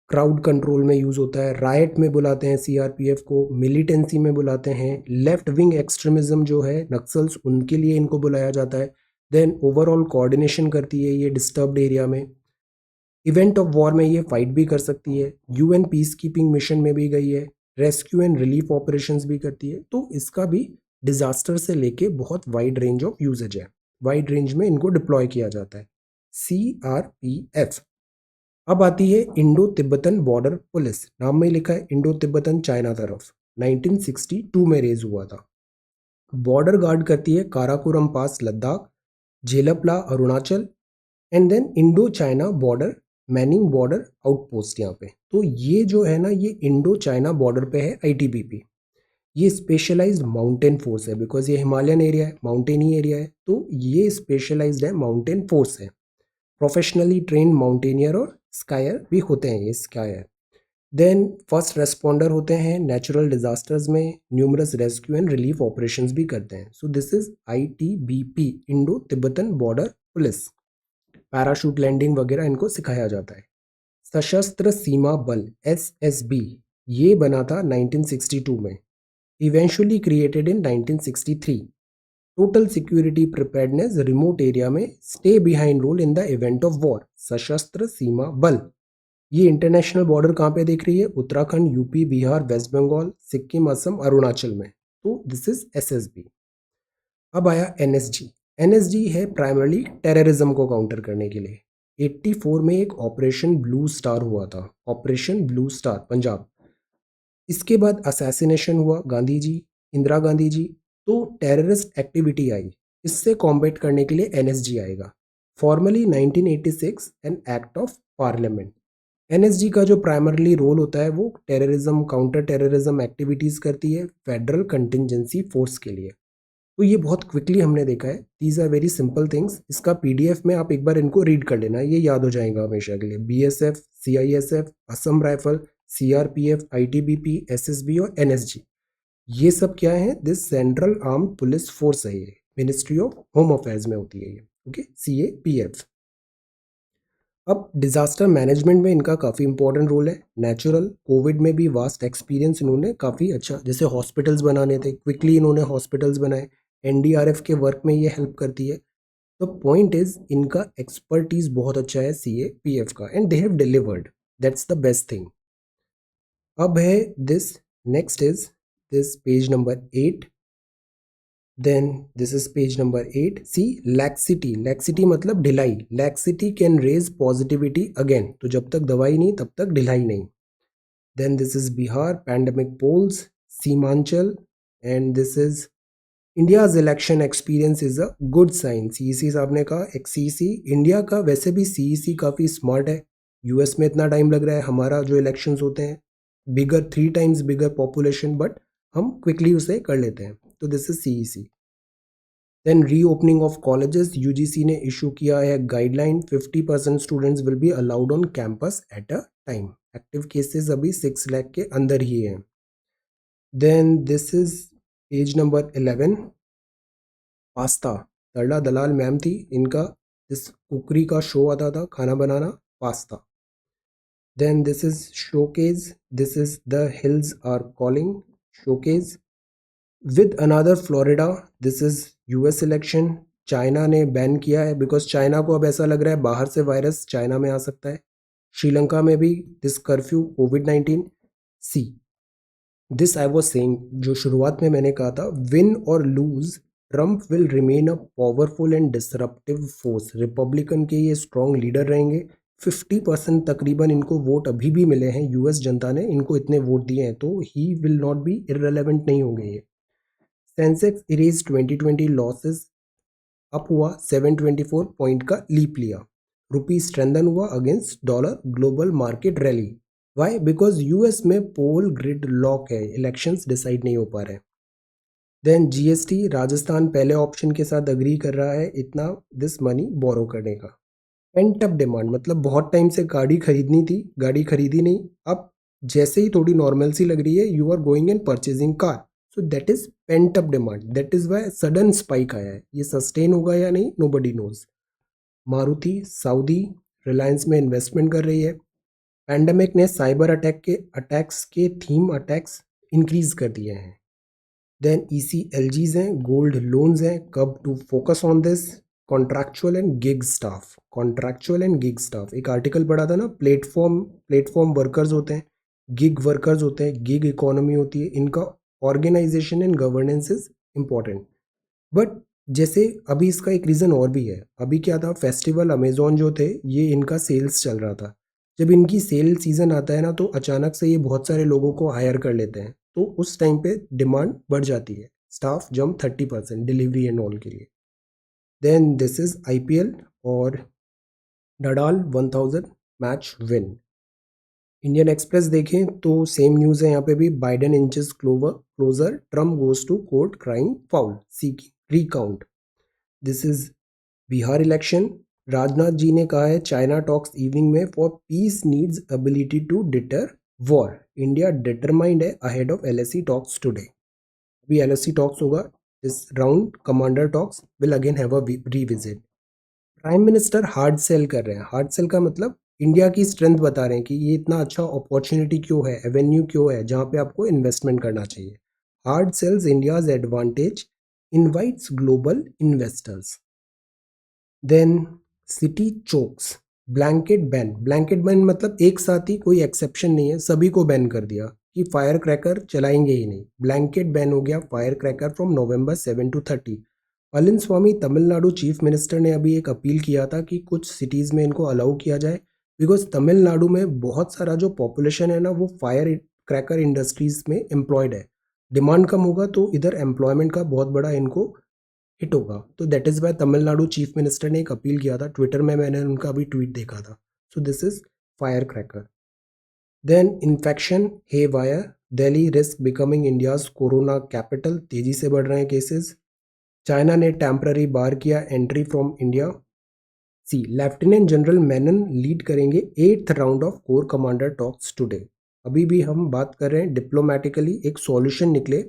क्राउड कंट्रोल में यूज होता है, राइट में बुलाते हैं CRPF को, मिलिटेंसी में बुलाते हैं, लेफ्ट विंग एक्सट्रीमिज्म जो है नक्सल्स, उनके लिए इनको बुलाया जाता है। देन ओवरऑल कोऑर्डिनेशन करती है ये डिस्टर्ब्ड एरिया में। इवेंट ऑफ वॉर में ये फाइट भी कर सकती है, UN पीस कीपिंग मिशन में भी गई है, रेस्क्यू एंड रिलीफ ऑपरेशंस भी करती है। तो इसका भी डिजास्टर से लेके बहुत वाइड रेंज ऑफ यूजेज है, वाइड रेंज में इनको डिप्लॉय किया जाता है। CRPF। अब आती है इंडो तिब्बतन बॉर्डर पुलिस। नाम में लिखा है इंडो तिब्बतन चाइना तरफ, 1962 में रेज हुआ था। बॉर्डर गार्ड करती है काराकोरम पास लद्दाख, झेलपला Arunachal, and then Indo China border, manning border outpost यहाँ पे। तो ये जो है ना, ये इंडो चाइना बॉर्डर पे है ITBP। ये स्पेशलाइज्ड माउंटेन फोर्स है, बिकॉज ये हिमालयन एरिया है, माउंटेनी एरिया है, तो ये स्पेशलाइज्ड है, माउंटेन फोर्स है। प्रोफेशनली ट्रेन माउंटेनियर और स्कायर भी होते हैं ये स्कायर। देन फर्स्ट रेस्पॉन्डर होते हैं नेचुरल डिजास्टर्स में, numerous rescue and relief operations भी करते हैं। So this is ITBP, Indo Tibetan border police. Parachute landing वगैरह इनको सिखाया जाता है। सशस्त्र सीमा बल SSB, ये बना था 1962 में, eventually created in 1963। Total security preparedness remote area में, stay behind role in the event of war, Sashastra Seema बल। ये इंटरनेशनल बॉर्डर कहाँ पे देख रही है? उत्तराखंड, UP, बिहार, वेस्ट बंगाल, सिक्किम, असम, अरुणाचल में। तो दिस इज SSB। अब आया NSG। NSG है प्राइमरली टेररिज्म को काउंटर करने के लिए। 84 में एक ऑपरेशन ब्लू स्टार हुआ था, ऑपरेशन ब्लू स्टार पंजाब। इसके बाद असैसिनेशन हुआ गांधी जी, इंदिरा गांधी जी, तो टेररिस्ट एक्टिविटी आई। इससे कॉम्बैट करने के लिए NSG आएगा। Formally 1986 an act of parliament. NSG का जो प्राइमरली रोल होता है वो टेररिज्म, काउंटर टेररिज्म एक्टिविटीज करती है फेडरल कंटिजेंसी फोर्स के लिए। तो ये बहुत क्विकली हमने देखा है, these are very simple things. इसका PDF में आप एक बार इनको रीड कर लेना, ये याद हो जाएगा हमेशा के लिए। BSF, CISF, Assam rifle, CRPF, ITBP, SSB और NSG, ये सब क्या है? This central armed police force है, ये मिनिस्ट्री ऑफ होम अफेयर्स में होती है ये। Okay, CAPF। अब डिजास्टर मैनेजमेंट में इनका काफ़ी इंपॉर्टेंट रोल है। नेचुरल, कोविड में भी वास्ट एक्सपीरियंस इन्होंने काफ़ी अच्छा, जैसे हॉस्पिटल्स बनाने थे, क्विकली इन्होंने हॉस्पिटल्स बनाए। NDRF के वर्क में ये हेल्प करती है। द पॉइंट इज इनका एक्सपर्टीज बहुत अच्छा है CAPF का, and they have delivered, that's the best thing. अब है this, next is this page number 8। Then this is page number 8। See laxity, laxity मतलब ढिलाई। Laxity can raise positivity again, तो जब तक दवाई नहीं तब तक ढिलाई नहीं। Then this is Bihar pandemic polls, Seemanchal, and this is India's election experience is a good sign. CEC साहब ने कहा, एक CEC इंडिया का, वैसे भी CEC काफ़ी स्मार्ट है। US में इतना टाइम लग रहा है, हमारा जो इलेक्शंस होते हैं bigger, 3 times bigger population, but हम क्विकली उसे कर लेते हैं। तो this is CEC। Then reopening of colleges, UGC ने इशू किया है guideline, 50% students will be allowed on campus at a time. Active cases अभी 6 लाख के अंदर ही हैं। Then this is page number 11। Pasta, Tarla Dalal ma'am थी, इनका इस कुकरी का शो आता था, खाना बनाना। pasta. Then this is showcase. This is the hills are calling showcase. With another Florida, this is US election. China ने बैन किया है बिकॉज चाइना को अब ऐसा लग रहा है बाहर से वायरस चाइना में आ सकता है. श्रीलंका में भी दिस कर्फ्यू कोविड-19. See this I was saying, जो शुरुआत में मैंने कहा था, विन और lose Trump will remain a powerful and disruptive force. Republican के ये स्ट्रॉन्ग लीडर रहेंगे. 50% तकरीबन इनको वोट अभी भी मिले हैं. यूएस जनता ने इनको इतने वोट दिए हैं, तो he will not be irrelevant नहीं होंगे ये. सेंसेक्स इरेज 2020 लॉसेस, अप हुआ 724 पॉइंट का लीप लिया. रुपी स्ट्रेंथन हुआ against dollar. Global market rally. Why? Because US में पोल ग्रिड लॉक है, इलेक्शंस डिसाइड नहीं हो पा रहे हैं. देन जीएसटी, राजस्थान पहले ऑप्शन के साथ अग्री कर रहा है इतना दिस मनी बोरो करने का. पेंट अप डिमांड, मतलब बहुत टाइम से गाड़ी खरीदनी थी, गाड़ी खरीदी नहीं, अब जैसे ही थोड़ी नॉर्मल सी लग रही है you are going and purchasing car. So that is pent up demand. That is why sudden spike आया है. ये सस्टेन होगा या नहीं, nobody knows. Maruti Saudi Reliance में इन्वेस्टमेंट कर रही है. पैंडेमिक ने साइबर अटैक्स के थीम अटैक्स इंक्रीज कर दिए हैं. देन ECLGs हैं, गोल्ड लोन्स हैं. कब to focus on this? Contractual and gig staff. Contractual and gig staff, एक आर्टिकल पढ़ा था ना, प्लेटफॉर्म वर्कर्स होते हैं, गिग वर्कर्स होते हैं, गिग इकोनॉमी होती है. इनका organisation and governance is important. But जैसे अभी इसका एक रीज़न और भी है. अभी क्या था, फेस्टिवल अमेजोन जो थे, ये इनका सेल्स चल रहा था. जब इनकी सेल सीजन आता है ना, तो अचानक से ये बहुत सारे लोगों को हायर कर लेते हैं, तो उस टाइम पे डिमांड बढ़ जाती है. स्टाफ जम 30% डिलीवरी एंड ऑल के लिए. देन दिस इज IPL और Nadal 1000 match win. Indian Express देखें तो सेम न्यूज़ है यहाँ पे भी. Biden inches closer, Trump goes to court crying foul, seeking recount. This is Bihar election. Rajnath ji ने कहा है चाइना टॉक्स इवनिंग में for peace needs ability to deter war. India determined है ahead of LSE talks today. अभी LSE talks होगा. This round commander talks will again have a revisit. Prime minister hard sell कर रहे हैं. Hard shell का मतलब India की strength बता रहे हैं कि ये इतना अच्छा अपॉर्चुनिटी क्यों है, एवेन्यू क्यों है जहाँ पे आपको इन्वेस्टमेंट करना चाहिए. Hard sells India's advantage, invites global investors. Then city chokes, blanket ban. Blanket ban मतलब एक साथ ही, कोई एक्सेप्शन नहीं है, सभी को बैन कर दिया कि फायर क्रैकर चलाएंगे ही नहीं. ब्लैंकेट बैन हो गया fire cracker from November 7 to 30. Palaniswami Tamil Nadu chief minister ने अभी एक अपील किया था कि कुछ सिटीज़ में इनको अलाउ किया जाए, बिकॉज तमिलनाडु में बहुत सारा जो पॉपुलेशन है ना, वो फायर क्रैकर इंडस्ट्रीज में एम्प्लॉयड है. डिमांड कम होगा तो इधर एम्प्लॉयमेंट का बहुत बड़ा इनको हिट होगा. तो that is Y Tamil Nadu chief minister ने एक अपील किया था. ट्विटर में मैंने उनका अभी ट्वीट देखा था. So this is firecracker. Then infection haywire, Delhi risk becoming India's corona capital. तेजी से बढ़ रहे हैं केसेस. चाइना ने टेम्पररी बार किया entry from India. See lieutenant general Menon lead करेंगे 8th round of core commander talks today. अभी भी हम बात कर रहे हैं डिप्लोमेटिकली एक सॉल्यूशन निकले,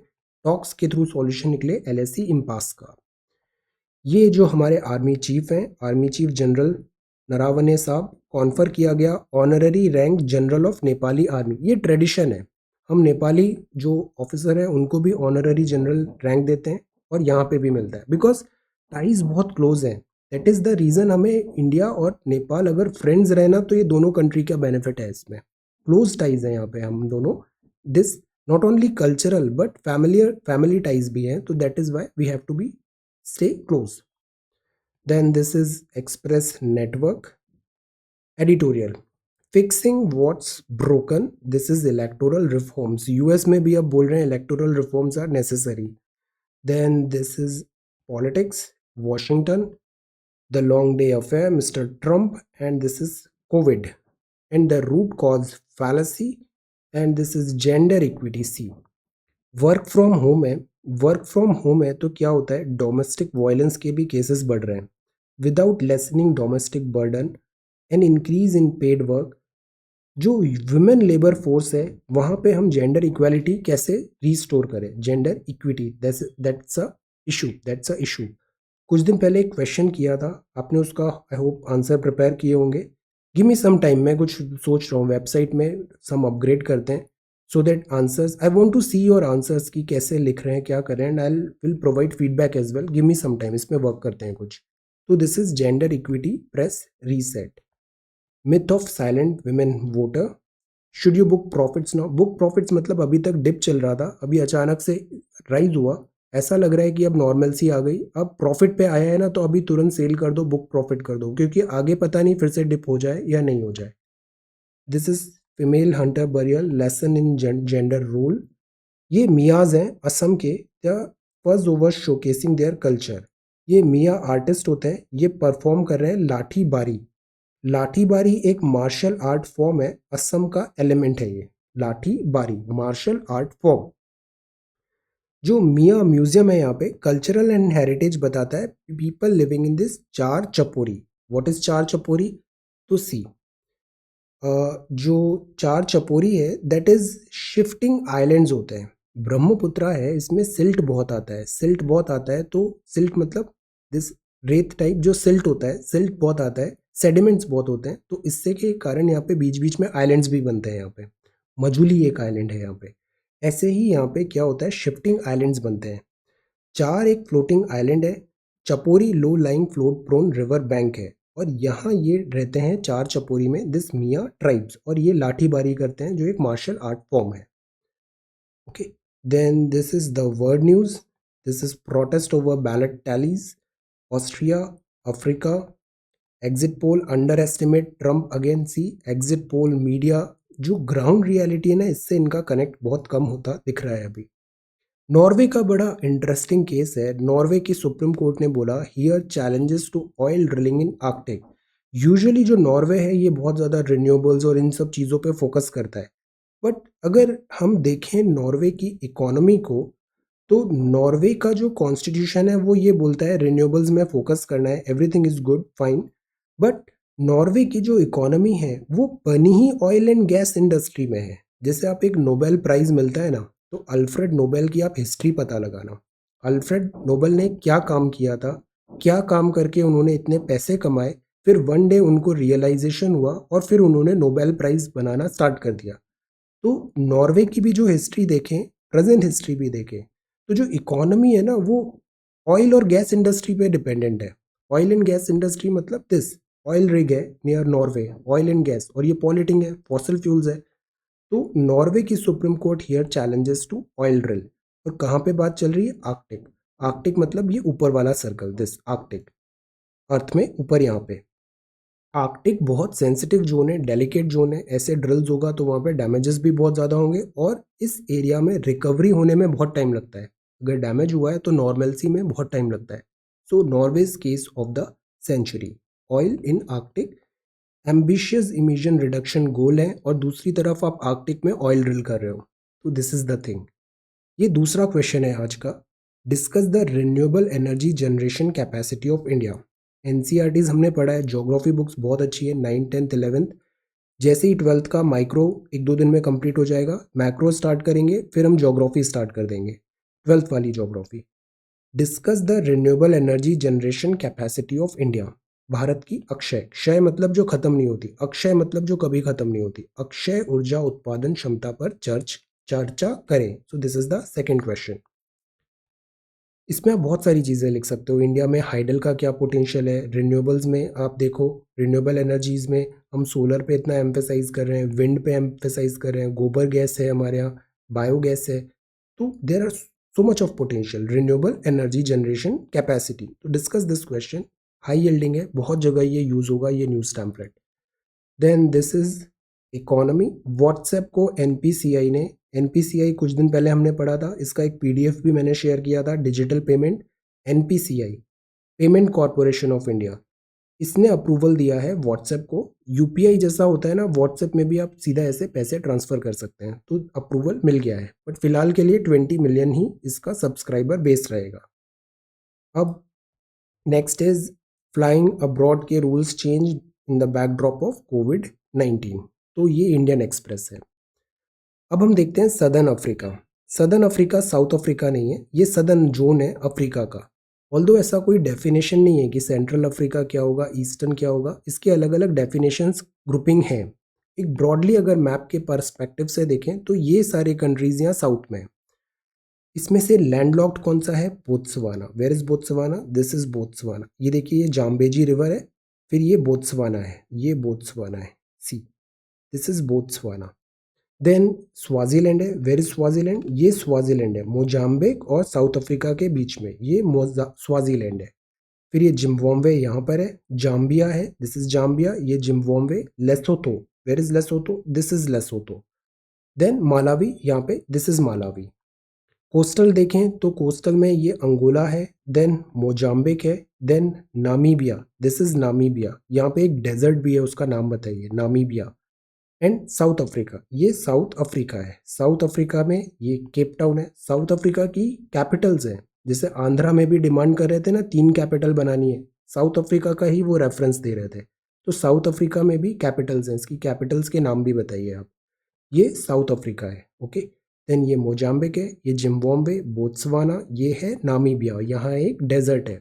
टॉक्स के थ्रू सॉल्यूशन निकले LSE इम्पास का. ये जो हमारे आर्मी चीफ हैं, आर्मी चीफ जनरल नरावने साहब, कॉन्फर किया गया honorary rank general of Nepali army. ये ट्रेडिशन है, हम नेपाली जो ऑफिसर हैं उनको भी ऑनररी जनरल रैंक देते हैं, और यहाँ पे भी मिलता है बिकॉज टाइज बहुत क्लोज हैं. That is the reason. हमें इंडिया और नेपाल अगर फ्रेंड्स रहे ना, तो ये दोनों कंट्री का बेनिफिट है इसमें. क्लोज टाइज हैं यहाँ पे हम दोनों. This not only cultural but family ties भी हैं. तो that is why we have to be stay close. Then this is Express Network editorial. Fixing what's broken. This is electoral reforms. US में भी अब बोल रहे हैं electoral reforms are necessary. Then this is politics. Washington, the long day affair, Mr. Trump, and this is COVID and the root cause fallacy, and this is gender equity. C. Work from home है तो क्या होता है, domestic violence के भी cases बढ़ रहे हैं. Without listening domestic burden and increase in paid work. जो वुमेन लेबर फोर्स है वहाँ पे हम जेंडर इक्वालिटी कैसे रीस्टोर करें, gender equity, that's a issue. कुछ दिन पहले एक क्वेश्चन किया था आपने, उसका आई होप आंसर प्रिपेयर किए होंगे. गिव मी सम टाइम, मैं कुछ सोच रहा हूँ वेबसाइट में सम अपग्रेड करते हैं so that answers, I want to see your answers कि कैसे लिख रहे हैं, क्या कर रहे हैं, and I will provide feedback as well. Give me some time, इसमें वर्क करते हैं कुछ। तो this is gender equity, press reset. Myth of silent women voter, should you book profits now? Book profits मतलब अभी तक डिप चल रहा था, अभी अचानक से राइज हुआ, ऐसा लग रहा है कि अब नॉर्मल सी आ गई, अब प्रॉफिट पे आया है ना, तो अभी तुरंत सेल कर दो, बुक प्रॉफिट कर दो, क्योंकि आगे पता नहीं फिर से डिप हो जाए या नहीं हो जाए। This is female hunter burial lesson in gender role. ये मियाज हैं असम के, the first over showcasing their culture. ये मियाँ आर्टिस्ट होते हैं, ये परफॉर्म कर रहे हैं लाठी बारी। लाठी बारी एक मार्शल आर्ट फॉर्म है, असम का एलिमेंट है ये। लाठी बारी मार्शल आर्ट फॉर्म। जो मियाँ म्यूजियम है यहाँ पे कल्चरल एंड हेरिटेज बताता है, पीपल लिविंग इन दिस चार चपोरी। व्हाट इज चार चपोरी? तो सी, जो चार चपोरी है दैट इज शिफ्टिंग आइलैंड्स होते हैं। ब्रह्मपुत्रा है, इसमें सिल्ट बहुत आता है, सिल्ट बहुत आता है, तो सिल्ट मतलब दिस रेत टाइप जो सिल्ट होता है, सिल्ट बहुत आता है, सेडिमेंट्स बहुत होते हैं, तो इससे के कारण यहाँ पे बीच बीच में आइलैंड्स भी बनते हैं। यहाँ पे मजुली एक आइलैंड है यहाँ पे। ऐसे ही यहाँ पे क्या होता है, शिफ्टिंग आइलैंड्स बनते हैं। चार एक फ्लोटिंग आइलैंड है। Chapori low lying flood prone river bank है, और यहाँ ये रहते हैं चार चपोरी में दिस मियाँ ट्राइब्स, और ये लाठीबारी करते हैं जो एक मार्शल आर्ट फॉर्म है। Okay, then this is the world news. This is protest over ballot tallies, Austria, Africa, exit poll underestimate Trump again. See exit poll media, जो ग्राउंड रियलिटी है ना, इससे इनका कनेक्ट बहुत कम होता दिख रहा है अभी। नॉर्वे का बड़ा इंटरेस्टिंग केस है। नॉर्वे की सुप्रीम कोर्ट ने बोला hear challenges to oil drilling in Arctic. Usually जो नॉर्वे है ये बहुत ज़्यादा रिन्यूएबल्स और इन सब चीज़ों पे फोकस करता है, बट अगर हम देखें नॉर्वे की इकोनॉमी को, तो नॉर्वे का जो कॉन्स्टिट्यूशन है वो ये बोलता है रिन्यूएबल्स में फोकस करना है, everything is good fine, but Norway की जो इकोनॉमी है वो बनी ही ऑयल एंड गैस इंडस्ट्री में है। जैसे आप एक नोबेल प्राइज मिलता है ना, तो अल्फ्रेड नोबेल की आप हिस्ट्री पता लगाना। अल्फ्रेड नोबेल ने क्या काम किया था, क्या काम करके उन्होंने इतने पैसे कमाए, फिर वन डे उनको रियलाइजेशन हुआ और फिर उन्होंने नोबेल प्राइज बनाना स्टार्ट कर दिया। तो नॉर्वे की भी जो हिस्ट्री देखें, प्रेजेंट हिस्ट्री भी देखें, तो जो इकोनॉमी है ना वो ऑयल और गैस इंडस्ट्री पे डिपेंडेंट है। ऑयल एंड गैस इंडस्ट्री मतलब दिस ऑयल रिग है near Norway, oil and gas, और ये पॉलिटिंग है, फॉसिल फ्यूल्स है। तो नॉर्वे की Supreme Court hear challenges to oil drill. और कहाँ पे बात चल रही है? आर्कटिक। आर्कटिक मतलब ये ऊपर वाला सर्कल, दिस आर्कटिक, अर्थ में ऊपर यहाँ पे। आर्कटिक बहुत सेंसिटिव जोन है, डेलिकेट जोन है, ऐसे ड्रिल्स होगा तो वहाँ पे डैमेजेस भी बहुत ज़्यादा होंगे, और इस एरिया में रिकवरी होने में बहुत टाइम लगता है। अगर डैमेज हुआ है तो नॉर्मलसी में बहुत टाइम लगता है। So Norway's case of the century, oil in Arctic, ambitious emission reduction goal है, और दूसरी तरफ आप आर्कटिक में ऑयल ड्रिल कर रहे हो। तो दिस इज द थिंग। ये दूसरा क्वेश्चन है आज का। Discuss the renewable energy generation capacity of India. NCERTs हमने पढ़ा है, ज्योग्राफी बुक्स बहुत अच्छी है, 9th 10th 11th। जैसे ही 12th का माइक्रो एक दो दिन में कंप्लीट हो जाएगा, मैक्रो स्टार्ट करेंगे, फिर हम ज्योग्राफी स्टार्ट कर देंगे, 12th वाली geography. Discuss the renewable energy generation capacity of India. Bharat की अक्षय, क्षय मतलब जो खत्म नहीं होती, अक्षय मतलब जो कभी खत्म नहीं होती, अक्षय ऊर्जा उत्पादन क्षमता पर चर्चा करें। सो this is the second question. इसमें आप बहुत सारी चीज़ें लिख सकते हो। इंडिया में हाइडल का क्या पोटेंशियल है, रिन्यूएबल्स में आप देखो, रिन्यूएबल एनर्जीज में हम सोलर पे इतना एम्फेसाइज कर रहे हैं, विंड पे एम्फेसाइज कर रहे हैं, गोबर गैस है हमारे यहाँ, बायोगैस है। तो there are so much of potential renewable energy generation capacity. तो discuss this question. High yielding है, बहुत जगह ये यूज़ होगा, ये news template. Then this is economy. WhatsApp को एनपीसीआई ने, एनपीसीआई कुछ दिन पहले हमने पढ़ा था, इसका एक पीडीएफ भी मैंने शेयर किया था, digital payment, NPCI, payment corporation of India, इसने अप्रूवल दिया है व्हाट्सएप को। यूपीआई जैसा होता है ना, व्हाट्सएप में भी आप सीधा ऐसे पैसे ट्रांसफर कर सकते हैं, तो अप्रूवल मिल गया है, बट फिलहाल के लिए 20 मिलियन ही इसका सब्सक्राइबर बेस रहेगा। अब नेक्स्ट इज फ्लाइंग अब्रॉड के rules change in the backdrop of कोविड-19। तो ये इंडियन एक्सप्रेस है। अब हम देखते हैं southern Africa. Southern Africa south Africa नहीं है, ये सदर्न जोन है अफ्रीका का। ऑल्दो ऐसा कोई डेफिनेशन नहीं है कि सेंट्रल अफ्रीका क्या होगा, ईस्टर्न क्या होगा, इसके अलग अलग डेफिनेशंस ग्रुपिंग हैं। एक ब्रॉडली अगर मैप के पर्सपेक्टिव से देखें तो ये सारे कंट्रीज यहाँ साउथ में हैं। इसमें से लैंडलॉक्ड कौन सा है? Botswana. Where is Botswana? This is Botswana. ये देखिए ये जाम्बेजी रिवर है, फिर ये बोत्सवाना है, ये बोत्सवाना है। See, this is Botswana. Then Swaziland है। Where is Swaziland? ये स्वाजीलैंड है, मोजाम्बिक और साउथ अफ्रीका के बीच में, ये स्वाजीलैंड है। फिर ये जिम्बाब्वे यहाँ पर है, जाम्बिया है, दिस इज जाम्बिया, ये Zimbabwe. Lesotho, where is Lesotho? This is Lesotho. Then Malawi यहाँ पे, दिस इज मालावी। कोस्टल देखें तो कोस्टल में ये अंगोला है, देन मोजाम्बिक है, then Namibia, this is Namibia. यहाँ पे एक डेजर्ट भी है, उसका नाम बताइए। नामीबिया। एंड साउथ अफ्रीका, ये साउथ अफ्रीका है। साउथ अफ्रीका में ये केप टाउन है। साउथ अफ्रीका की कैपिटल्स हैं, जैसे आंध्रा में भी डिमांड कर रहे थे ना 3 कैपिटल बनानी है, साउथ अफ्रीका का ही वो रेफरेंस दे रहे थे। तो साउथ अफ्रीका में भी कैपिटल्स हैं, इसकी कैपिटल्स के नाम भी बताइए आप। ये साउथ अफ्रीका है, ओके। देन ये मोजाम्बिक है, ये जिम्बाब्वे, बोत्सवाना, ये है नामीबिया, यहाँ एक डेजर्ट है।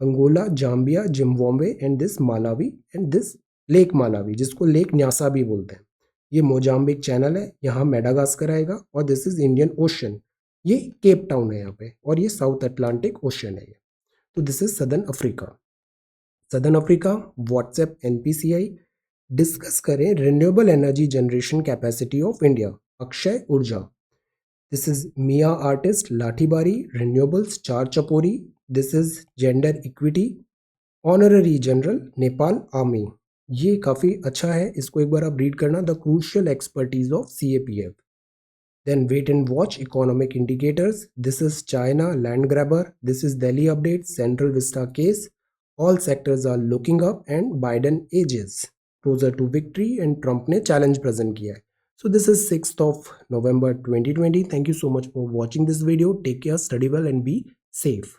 Angola, Zambia, Zimbabwe and this Malawi and this lake Malawi, जिसको लेक न्यासा भी बोलते हैं। ये मोजाम्बिक चैनल है, यहाँ मेडागास्कर आएगा, और दिस इज इंडियन ओशन। ये केप टाउन है यहाँ पे, और ये साउथ अटलांटिक ओशन है ये। तो this is southern Africa. Southern Africa, WhatsApp NPCI. Discuss करें renewable energy generation capacity of India, अक्षय ऊर्जा। This is Miya artist, Lathibari, renewables, char chapori. This is gender equity, honorary general, Nepal army. ये काफ़ी अच्छा है, इसको एक बार आप रीड करना, the crucial expertise of CAPF। Then wait and watch, economic indicators. This is China, land grabber. This is Delhi update, central Vista case, all sectors are looking up, and Biden edges closer to victory, and Trump ने challenge present किया है। So this is 6th of November 2020. Thank you so much for watching this video. Take care, study well and be safe.